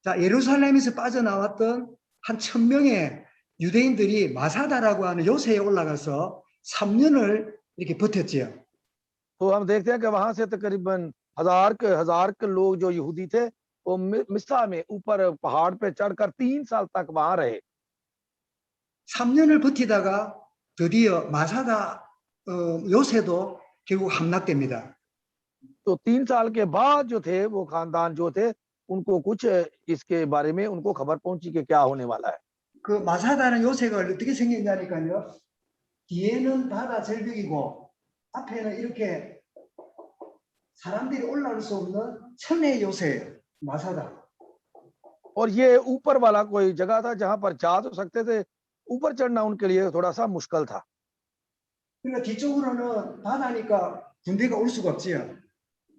자, 예루살렘에서 빠져나왔던 한 1000명의 유대인들이 마사다라고 하는 요새에 올라가서 3년을 이렇게 버텼지요. तो हम देखते हैं कि वहां से तकरीबन हजार के लोग जो यहूदी थे वो मिस्सा में ऊपर पहाड़ पे चढ़कर 3 साल तक वहां रहे। 3년을 버티다가 드디어 마사다 요새도 결국 함락됩니다. तो 3 साल के बाद जो थे वो खानदान जो थे उनको कुछ इसके बारे में उनको खबर पहुंची कि क्या होने वाला है। 그 마사다는 요새가 어떻게 생겼냐니까요. 뒤에는 바다 절벽이고 앞에는 이렇게 사람들이 올라올 수 없는 천의 요새예요. 마사다. और ये ऊपर वाला कोई जगह था जहां पर जा तो सकते थे, ऊपर चढ़ना उनके लिए थोड़ा सा मुश्किल था। 그러니까 뒤쪽으로는 바다니까 군대가 올 수가 없지요.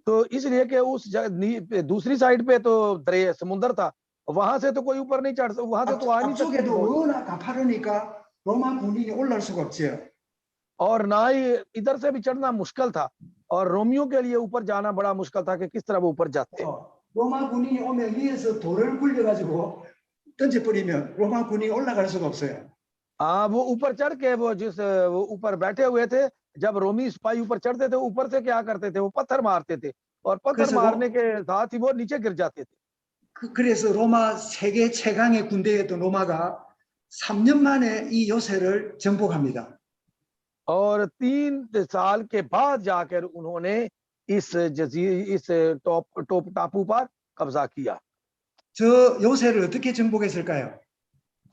तो इसलिए कि दूसरी साइड पे तो दरिया समुद्र था, वहां से तो कोई ऊपर नहीं चढ़, वहां से तो आ नहीं सकते। 앞쪽에도 워낙 가파르니까 로마 군인이 올라올 수가 없지요. और ना ही इधर से भी चढ़ना मुश्किल था और रोमियो के लिए ऊपर जाना बड़ा मुश्किल था कि किस तरह वो ऊपर जाते। 로마 군인이 오면 위에서 돌을 굴려가지고 던져버리면 로마 군인이 올라갈 수가 없어요. हाँ, वो ऊपर चढ़ के वो ऊपर बैठे हुए थे, जब रोमी सिपाही ऊपर चढ़ते थे ऊपर से क्या करते थे, वो पत्थर मारते थे और पत्थर कैसे वो- मारने के साथ ही वो नीचे गिर जाते थे। 그래서 로마 세계 최강의 군대였던 로마가 3년 만에 이 요새를 정복합니다. और 3 साल के बाद जाकर उन्होंने इस टॉप टापू पर कब्जा किया। 저 요새를 어떻게 정복했을까요?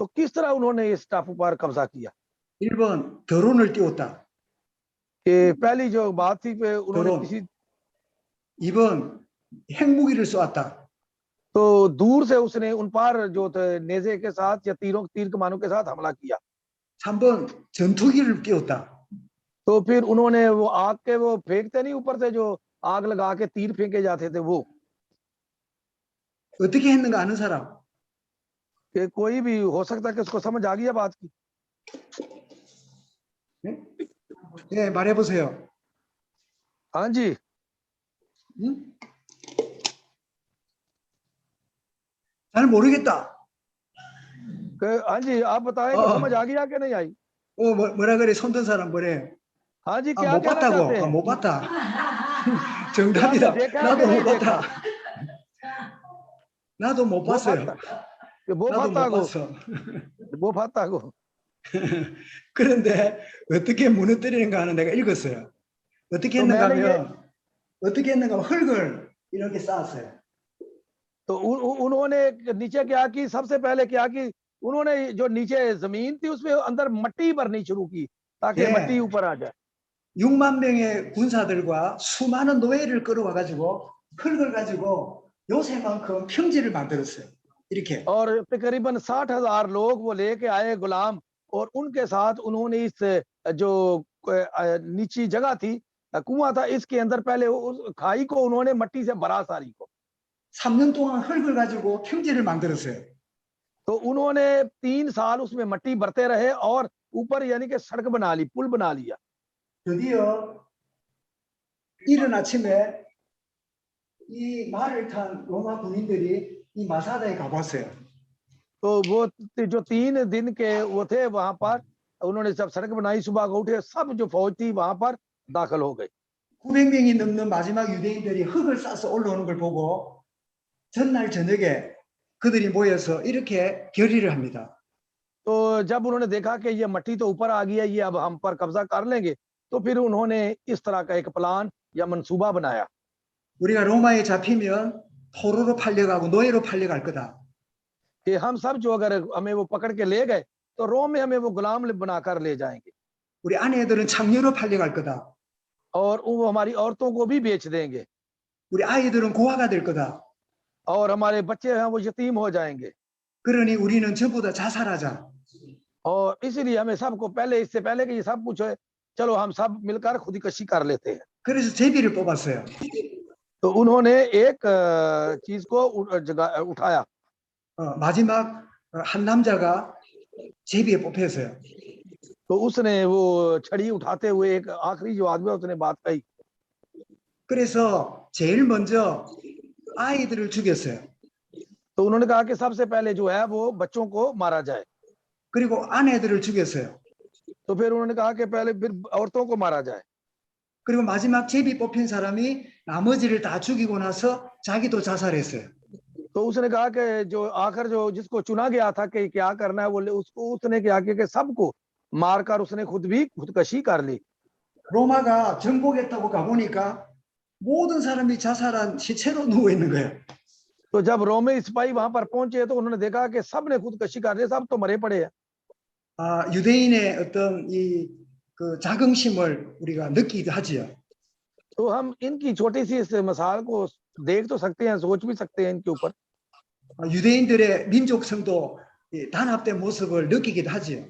तो किस तरह उन्होंने इस टापू पर कब्जा किया? 1번 드론을 띄웠다. कि पहली जो बात थी कि उन्होंने 드론. किसी 2번 핵무기를 쏘았다. तो दूर से उसने उन पर जो थे नेज़े के साथ या तीर कमानों के साथ हमला किया। 3번 전투기를 띄웠다. तो फिर उन्होंने वो आग के वो फेंकते नहीं ऊपर से, जो आग लगा के तीर फेंके जाते थे, वो 어떻게 했는가 아는 사람? कि कोई भी हो सकता है कि उसको समझ आ गई है बात की। 네, 말해보세요. हाँ जी, 응? 잘 모르겠다. हाँ जी, आप बताएं कि समझ आ गया कि नहीं आई? 뭐라 그래? 손든 사람 뭐래? हाँ जी, 아, क्या 못 कहना 봤다고. चाहते 아, हैं? 못 봤다. 정답이다. आपने देखा है 나도 कि 못 नहीं देखा? 봤다. 나도 못 वो 봤어요. फाता, वो 나도 못 फाता 봤어. वो फाता को। 그런데 어떻게 무너뜨리는가 하는 내가 읽었어요. 어떻게 또 했는가 मैंने 하면 어떻게 했는가 하면 흙을 이렇게 쌓았어요. तो उन्होंने नीचे क्या की, सबसे पहले क्या की, उन्होंने जो नीचे जमीन थी उसमें अंदर मट्टी भरनी शुरू की ताकि 예. मट्टी ऊपर आ जाए। 6만 명의 군사들과 수많은 노예를 끌어와 가지고 흙을 가지고 요새만큼 평지를 만들었어요. 이렇게. और तकरीबन 60,000 लोग वो लेके आए गुलाम, और उनके साथ उन्होंने इस जो नीची जगह थी, कुआं था, इसके अंदर पहले उस खाई को उन्होंने मट्टी से भरा सारी को। 3년 동안 흙을 가지고 평지를 만들었어요. तो उन्होंने 3 साल उसमें मट्टी भरते रहे और ऊपर यानी कि सड़क बना ली, पुल बना लिया। 드디어 이른 아침에 이 말을 탄 로마 군인들이 이 마사다에 가봤어요. तो वो जो 3 दिन के वो थे वहां पर, उन्होंने जब सड़क बनाई, सुबह को उठे, सब जो फौज थी वहां पर दाखिल हो गई। 900명이 넘는 마지막 유대인들이 흙을 싸서 올라오는 걸 보고 전날 저녁에 그들이 모여서 이렇게 결의를 합니다. तो जब उन्होंने देखा कि ये मट्टी तो ऊपर आ गई है, ये अब हम पर कब्जा कर लेंगे, तो फिर उन्होंने इस तरह का एक प्लान या मंसूबा बनाया 우리가 로마에 잡히면 포로로 팔려가고 노예로 팔려갈 거다. कि हम सब जो अगर हमें वो पकड़ के ले गए तो रोम में हमें वो गुलाम बनाकर ले जाएंगे 우리 아내들은 창녀로 팔려갈 거다. और वो हमारी औरतों को भी बेच देंगे 우리 아이들은 고아가 될 거다. और हमारे बच्चे हैं वो यतीम हो जाएंगे। 그러니 우리는 전부 다 자살하자. और इसलिए हमें सबको पहले, इससे पहले कि ये सब कुछ है, चलो हम सब मिलकर खुदकशी कर लेते हैं। 그래서 제비를 뽑았어요. तो उन्होंने एक चीज को उठाया। 마지막 한 남자가 제비에 뽑혔어요. तो उसने वो छड़ी उठाते हुए एक आखिरी जो आदमी है, उसने बात कही। 그래서 제일 먼저 아이들을 죽였어요. तो उन्होंने कहा कि सबसे पहले जो है वो बच्चों को मारा जाए। 그리고 아내들을 죽였어요. तो फिर उन्होंने कहा कि पहले फिर औरतों को मारा जाए। 그리고 마지막 제비 뽑힌 사람이 나머지를 다 죽이고 나서 자기도 자살했어요. तो उसने कहा कि जो आखिर जो जिसको चुना गया था कि क्या करना है, वो उसको उसने क्या किया कि सबको मारकर उसने खुद भी खुदकशी कर ली। 로마가 정복했다고 가보니까 모든 사람이 자살한 시체로 누워 있는 거예요. तो जब रोमी सिपाही वहां पर पहुंचे तो उन्होंने देखा कि सब ने खुदकशी कर ली, सब तो मरे पड़े हैं। 유대인의 어떤 그 자긍심을 우리가 느끼게 하지요. तो हम इनकी छोटी सी इस मिसाल को देख तो सकते हैं, सोच भी सकते हैं इनके ऊपर। 유대인들의 민족성도 단합된 모습을 느끼기도 하지요.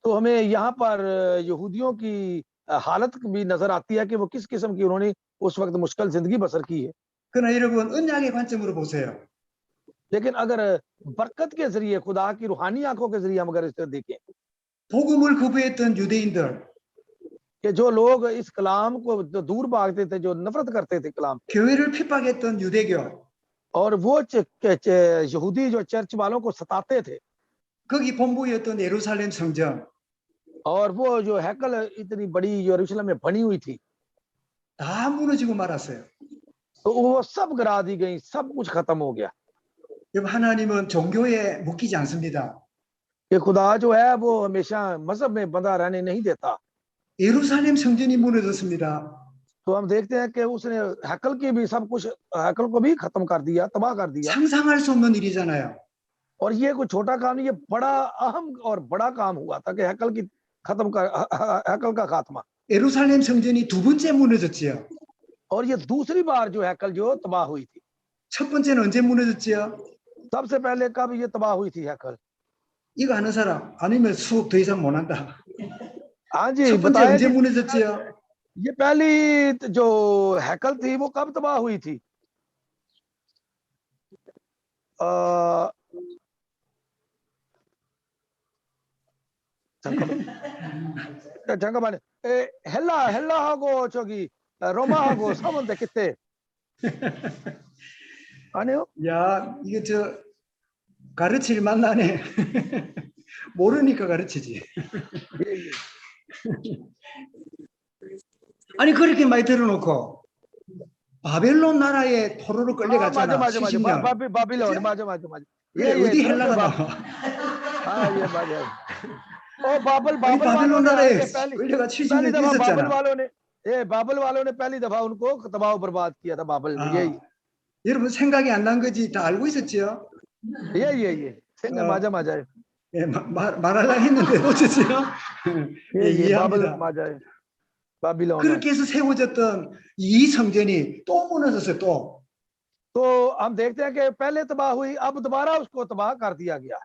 तो हमें यहाँ पर यहूदियों की हालत भी नजर आती है कि वो किस किस्म की उन्होंने उस वक्त मुश्किल जिंदगी बसर की है। 그러나 여러분 언약의 관점으로 보세요. लेकिन अगर बरकत के जरिए, खुदा की रूहानी आंखों के जरिए हम अगर इसे देखें, 복음을 거부했던 유대인들, कि जो लोग इस कलाम को जो दूर भागते थे, जो नफरत करते थे कलाम, 교회를 핍박했던 유대교, और वो यहूदी जो चर्च वालों को सताते थे, 거기 본부였던 예루살렘 성전, और वो जो हैकल इतनी बड़ी यरूशलेम में बनी हुई थी, 다 무너지고 말았어요. तो वो सब गिरा दी गई, सब कुछ खत्म हो गया। 여러분, 하나님은 종교에 묶이지 않습니다. कि खुदा जो है वो हमेशा मजहब में बंधा रहने नहीं देता। 예루살렘 성전이 무너졌습니다. तो हम देखते हैं कि उसने हैकल की भी सब कुछ, हैकल को भी खत्म कर दिया, तबाह कर दिया। 상상할 수 없는 일이잖아요. और ये कोई छोटा काम नहीं, ये बड़ा अहम और बड़ा काम हुआ था कि हैकल की खत्म कर, हैकल का खात्मा। 예루살렘 성전이 두 번째 무너졌지요. और ये दूसरी बार जो हैकल जो तबाह हुई थी। 첫 번째는 언제 무너졌지요? सबसे पहले कब ये तबाह हुई थी हैकल? 이거 아는 사람 아니면 수업 더 이상 못 한다. हाँ जी, 첫 번째 बताया 언제 जी। 무너졌지요? ये पहली जो हैकल थी वो कब तबाह हुई थी? 잠깐만요. 헬라하고 저기 로마하고 서문대 그때 아니요? 야, 이거 저 가르칠 만나네. 모르니까 가르치지. 아니 그렇게 많이 들어놓고 바벨론 나라에 포로로 끌려갔잖아. 맞아. 70년. 바빌론 맞아. 어디 헬라가 나와? हाँ ये 맞아요. बाबल 아니 바벨론 나라에 पहली 끌려가 पहली 70년 दफा बाबल 있었잖아. वालों ने बाबल वालों ने पहली दफा उनको तबाह बर्बाद किया था बाबल में। यही 여러분 생각이 안 난 거지 다 알고 있었지요? ये 생각 맞아요. 예, 말하려고 했는데 어쩌지요? 예, ये बाबल 이해합니다. 맞아요. बाबिलोन। 그렇게 해서 세워졌던 이 성전이 또 무너졌어요. 또. तो हम देखते हैं कि पहले तबाह हुई, अब दोबारा उसको तबाह कर दिया गया।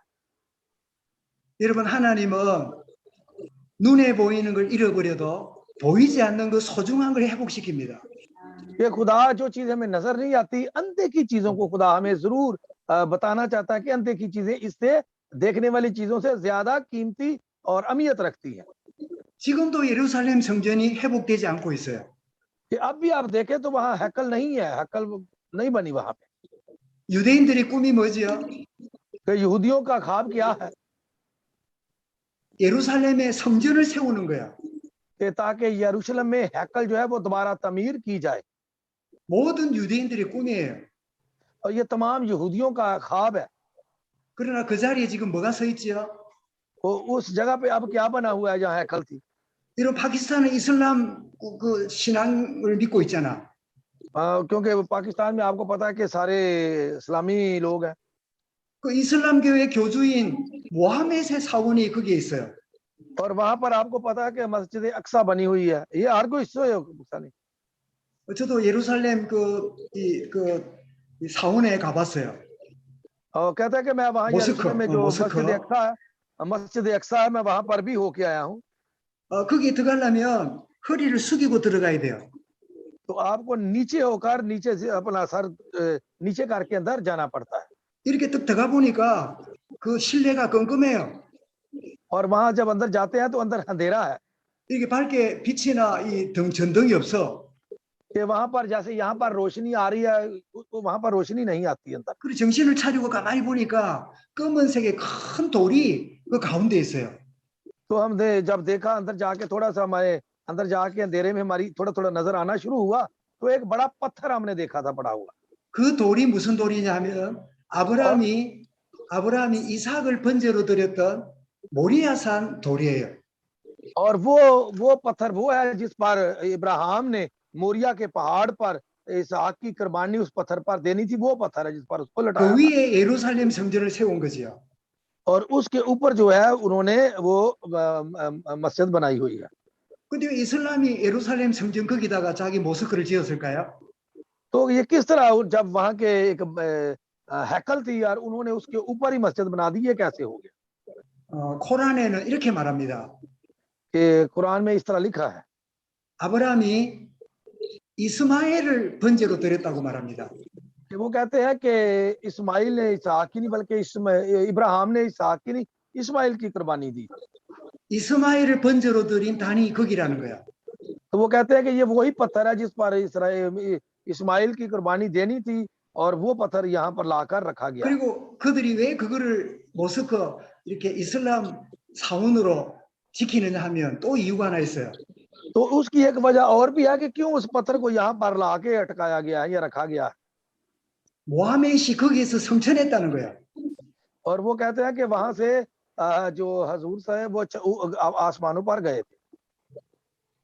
여러분 하나님은 눈에 보이는 걸 잃어버려도 보이지 않는 그 소중한 걸 회복시킵니다. ये खुदा जो चीज हमें नजर नहीं आती, अनदेखी चीजों को खुदा हमें जरूर बताना चाहता है कि अनदेखी चीजें इससे देखने वाली चीजों से ज्यादा कीमती और अहमियत रखती हैं। 지금도 예루살렘 성전이 회복되지 않고 있어요. कि अब भी आप देखें तो वहां हैकल नहीं है, हैकल नहीं बनी वहां पे। 유대인들의 꿈이 뭐지요? कि यहूदियों का ख्वाब क्या है? 예루살렘에 성전을 세우는 거야. कि ताकि यरूशलेम में हैकल जो है वो दोबारा तमीर की जाए। 모든 유대인들의 꿈이에요. और ये तमाम यहूदियों का ख्वाब है। 그러나 그 자리에 지금 뭐가 서 있지요? उस जगह पे अब क्या बना हुआ है जहाँ हैकल थी? 여러분 파키스탄은 이슬람 그 신앙을 믿고 있잖아. क्योंकि पाकिस्तान में आपको पता है कि सारे इस्लामी लोग हैं। 그 이슬람교의 교주인 모하메드의 사원이 거기에 있어요. और वहां पर आपको पता है कि मस्जिद अक्सा बनी हुई है। ये हर कोई नहीं। 저도 예루살렘 이 사원에 가봤어요. और कहता है कि मैं वहां यरूशलेम में जो मस्जिद अक्सा है मैं वहां पर भी होके आया हूँ। 거기 들어가려면 허리를 숙이고 들어가야 돼요. तो आपको नीचे होकर नीचे से अपना सर नीचे करके अंदर जाना पड़ता है। 이렇게 딱 들어가 보니까 그 실내가 껌껌해요. और वहां जब अंदर जाते हैं तो अंदर अंधेरा है। 이렇게 밝게 빛이나 이 전등이 없어. कि वहां पर जैसे यहाँ पर रोशनी आ रही है, वहां पर रोशनी नहीं आती अंदर। 그리고 정신을 차리고 가만히 보니까 검은색의 큰 돌이 그 가운데 있어요. तो हम जब देखा अंदर जाके थोड़ा सा हमारे अंदर जाके अंधेरे में हमारी थोड़ा नजर आना शुरू हुआ तो एक बड़ा पत्थर हमने देखा था पड़ा हुआ। 그 돌이 무슨 돌이냐면 아브라함이 이삭을 번제로 드렸던 모리아산 돌이에요. और वो पत्थर वो है जिस पर इब्राहिम ने मोरिया के पहाड़ पर इसहाक की कुर्बानी उस पत्थर पर देनी थी। वो पत्थर है जिस पर उसको लटाया। 그 위에 예루살렘 성전을 세운 거지요. और उसके ऊपर जो है उन्होंने वो मस्जिद बनाई हुई है। 근데 이슬람이 예루살렘 성전 거기다가 자기 모스크를 지었을까요? तो ये किस तरह जब वहां के एक हैकल थी यार उन्होंने उसके ऊपर ही मस्जिद बना दी, ये कैसे हो गया? 코란에는 이렇게 말합니다. कि कुरान में इस तरह लिखा है 아브라함이 이스마엘을 번제로 드렸다고 말합니다. कि वो कहते हैं कि इस्माइल ने इसहाक की नहीं बल्कि इब्राहिम ने इसहाक की नहीं इस्माइल की कुर्बानी दी। 이스마엘을 번제로 드린 단이 거기라는 거야. तो वो कहते हैं कि ये वही पत्थर है जिस पर इस्माइल की कुर्बानी देनी थी और वो पत्थर यहाँ पर लाकर रखा गया। 그리고 그들이 왜 그거를 모스크 이렇게 이슬람 사원으로 지키느냐 하면 또 이유가 하나 있어요. तो उसकी एक वजह और भी है कि क्यों उस पत्थर को यहाँ पर लाके अटकाया गया है या रखा गया है। 모하메시 거기에서 성천했다는 거야. और वो कहते हैं कि वहां से जो हजूर साहब वो आसमानों पर गए थे।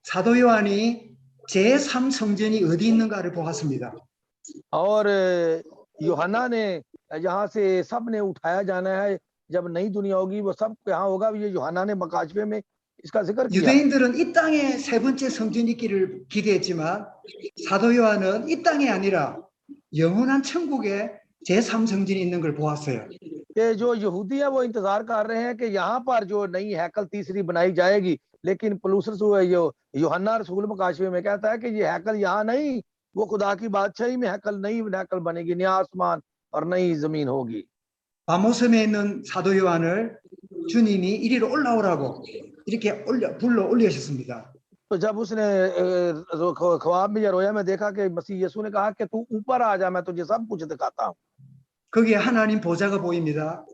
사도 요한이 제3 성전이 어디 있는가를 보았습니다. और यूहन्ना ने यहाँ से सब ने उठाया जाना है, जब नई दुनिया होगी वो सब यहाँ होगा। ये यूहन्ना ने मकाशफे में इसका जिक्र किया। 유대인들은 이 땅에 세 번째 성전이 있기를 기대했지만 사도 요한은 이 땅이 아니라 영원한 천국에 제3 성전이 있는 걸 보았어요. कि जो यहूदी है वो इंतजार कर रहे हैं कि यहाँ पर जो नई हैकल तीसरी बनाई जाएगी, लेकिन पलूस यूहन्ना रसूल मकाशफे में कहता है कि ये हैकल यहाँ नहीं, वो खुदा की बादशाही में हैकल नई हैकल बनेगी, नया आसमान और नई जमीन होगी। 바모섬에 있는 사도 요한을 주님이 이리로 올라오라고 이렇게 불러 올리셨습니다. तो जब उसने ख्वाब में या रोया में देखा कि मसीह यीशु ने कहा कि तू ऊपर आ जा, मैं तुझे सब कुछ दिखाता हूँ, 거기에 하나님 보좌가 보입니다.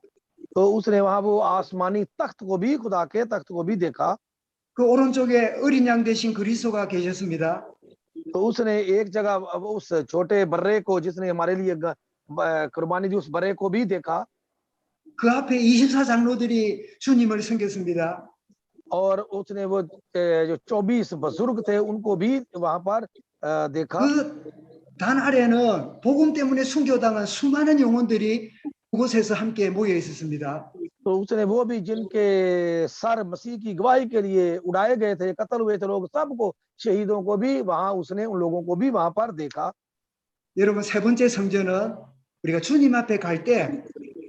तो उसने वहां वो आसमानी तख्त को भी, खुदा के तख्त को भी देखा। 그 오른쪽에 어린 양 대신 그리스도가 계셨습니다. तो उसने एक जगह उस छोटे बर्रे को, जिसने हमारे लिए कुर्बानी दी, उस बर्रे को भी देखा। 그 앞에 24 장로들이 주님을 섬겼습니다. और उसने वो जो 24 बुजुर्ग थे उनको भी वहां पर देखा। 그 단 아래는 복음 때문에 순교당한 수많은 영혼들이 그곳에서 함께 모여 있었습니다. तो उसने वो भी जिनके सर मसीह की गवाही के लिए उड़ाए गए थे, कत्ल हुए थे लोग, सबको, शहीदों को भी वहां उसने उन लोगों को भी वहां पर देखा। 여러분 세 번째 성전은 우리가 주님 앞에 갈 때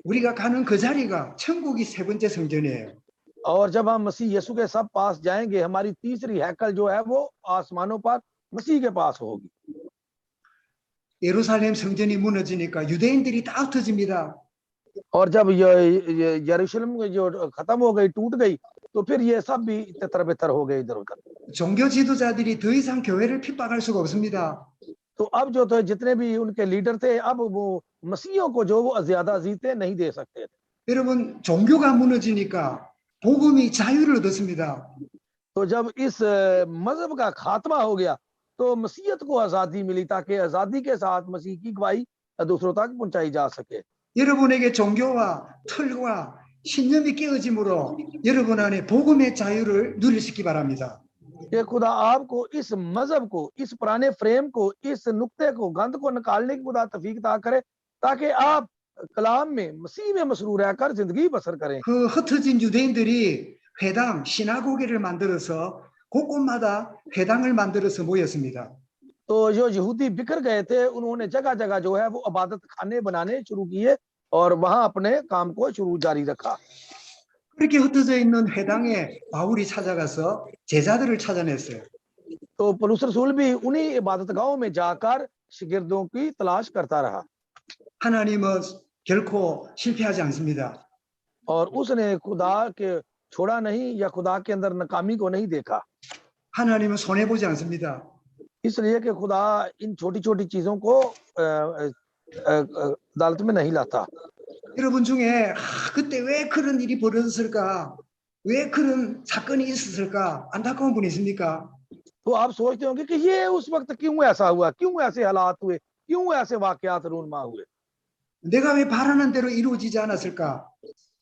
우리가 가는 그 자리가 천국이 세 번째 성전이에요. और जब हम मसीह यीशु के सब पास जाएंगे, हमारी तीसरी हैकल जो है वो आसमानों पर मसीह के पास होगी। 예루살렘 성전이 무너지니까 유대인들이 다 흩어집니다. और जब यरूशलेम जो खत्म हो गई, टूट गई, तो फिर ये सब भी तितर-बितर हो गए इधर उधर। 종교 지도자들이 더 이상 교회를 핍박할 수가 없습니다. तो अब जो तो जितने भी उनके लीडर थे, अब वो मसीहियों को जो वो ज्यादा अजीतें नहीं दे सकते थे। 여러분 종교가 무너지니까 복음이 자유를 얻었습니다. तो जब इस मजहब का खात्मा हो गया तो मसीहत को आजादी मिली, ताकि आजादी के साथ मसीह की गवाही दूसरों तक पहुंचाई जा सके। 여러분에게 종교와 틀과 신념이 깨어짐으로 여러분 안에 복음의 자유를 누릴 수 있기 바랍니다. ये खुदा आपको इस मजहब को, इस पुराने फ्रेम को, इस नुक्ते को, गंद को निकालने की खुदा तौफीक अता करे, ताकि आप कलाम में, मसीह में मसरूर रहकर जिंदगी बसर करें। 그 흩어진 유대인들이 회당, 시나고게를 만들어서 곳곳마다 회당을 만들어서 모였습니다. तो जो यहूदी बिखर गए थे, उन्होंने जगह जगह जो है वो इबादत खाने बनाने शुरू किए और वहां अपने काम को शुरू जारी रखा। 그렇게 흩어져 있는 회당에 바울이 찾아가서 제자들을 찾아냈어요. तो पौलुस रसूल भी उन्हीं इबादत गाहों में जाकर शिगिर्दों की तलाश करता रहा। 하나님은 결코 실패하지 않습니다. और उसने खुदा के छोड़ा नहीं या खुदा के अंदर नाकामी को नहीं देखा, 하나님은 손해 보지 않습니다. इसलिए कि खुदा इन छोटी छोटी चीजों को अदालत में नहीं लाता। 여러분 중에 그때 왜 그런 일이 벌어졌을까? 왜 그런 사건이 있었을까? 안타까운 분이 있습니까? तो आप सोचते होंगे कि ये उस वक्त क्यों ऐसा हुआ, क्यों ऐसे हालात हुए, क्यों ऐसे वाकयात रूनमा हुए, 내가 왜 바라는 대로 이루어지지 않았을까?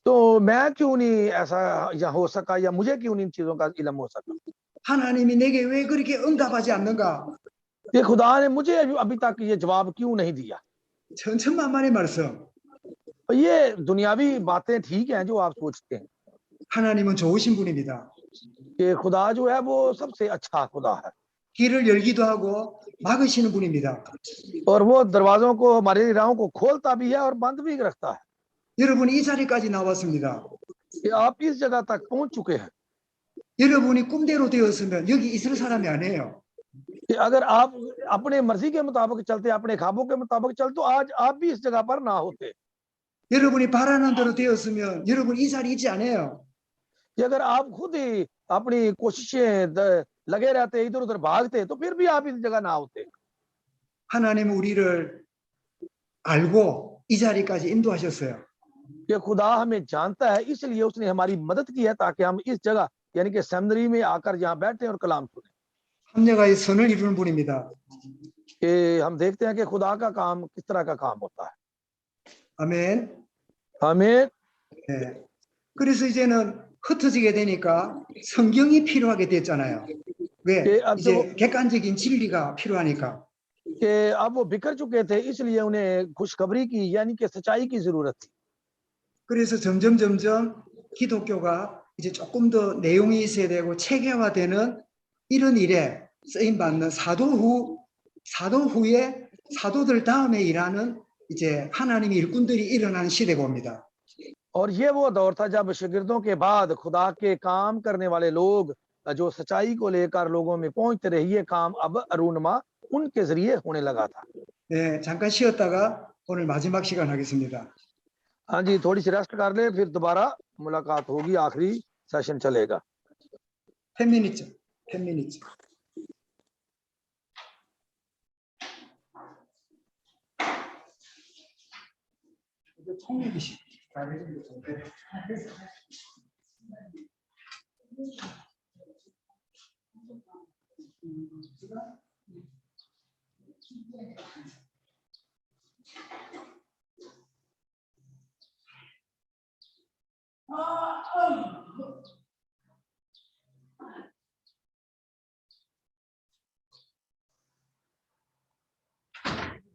तो मैं क्यों नहीं ऐसा या हो सका, या मुझे क्यों इन चीजों का इल्म हो सका, 하나님이 내게 왜 그렇게 응답하지 않는가? ये खुदा ने मुझे अभी तक ये जवाब क्यों नहीं दिया। 천천만만의 말씀. ये दुनियावी बातें ठीक हैं जो आप सोचते हैं 하나님은 좋으신 분입니다. कि खुदा जो है वो सबसे अच्छा खुदा है, 길을 열기도 하고 막으시는 분입니다. और वो दरवाजों को, हमारी राहों को खोलता भी है और बंद भी रखता है। 여러분이 이 자리까지 나왔습니다. कि आप इस जगह तक पहुंच चुके हैं 여러분이 꿈대로 되었으면 여기 있을 사람이 아니에요. कि अगर आप अपने मर्जी के मुताबिक चलते, अपने ख्वाबों के मुताबिक चलते, तो आज आप भी इस जगह पर ना होते। 여러분이 바라는 대로 되었으면 여러분 이 자리에 있지 않아요. कि अगर आप खुद ही अपनी कोशिशें लगे रहते, इधर उधर भागते, तो फिर भी आप इस जगह ना होते। 하나님 우리를 알고 이 자리까지 인도하셨어요. कि खुदा हमें जानता है, इसलिए उसने हमारी मदद की है ताकि हम इस जगह यानी कि सेमिनरी में आकर यहाँ बैठे और कलाम सुने। 합력하여 선을 이루는 분입니다. कि हम देखते हैं कि खुदा का काम किस तरह का काम होता है। 아멘. हमें 네. 그래서 이제는 흩어지게 되니까 성경이 필요하게 됐잖아요. 왜? 예, 아, 이제 객관적인 진리가 필요하니까. कि अब वो बिखर चुके थे, इसलिए उन्हें खुशखबरी की यानी कि सच्चाई की जरूरत थी। 그래서 점점 기독교가 이제 조금 더 내용이 있어야 되고 체계화되는 이런 일에 쓰임 받는 사도 후에 사도들 다음에 일하는 이제 하나님의 일꾼들이 일어나는 시대가 옵니다. और ये वो दौर था जब शागिर्दों के बाद खुदा के काम करने वाले लोग जो सच्चाई को लेकर लोगों में पहुंचते रहे, ये काम अब अरुणमा उनके जरिए होने लगा था। 네, 잠깐 쉬었다가 오늘 마지막 시간 하겠습니다. हाँ जी, थोड़ी सी रेस्ट कर ले, फिर दोबारा मुलाकात होगी, आखिरी सेशन चलेगा। 10 minutes. 10 minutes. 총리이시.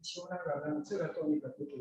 시원하게 가면 제가 또 오니까 그때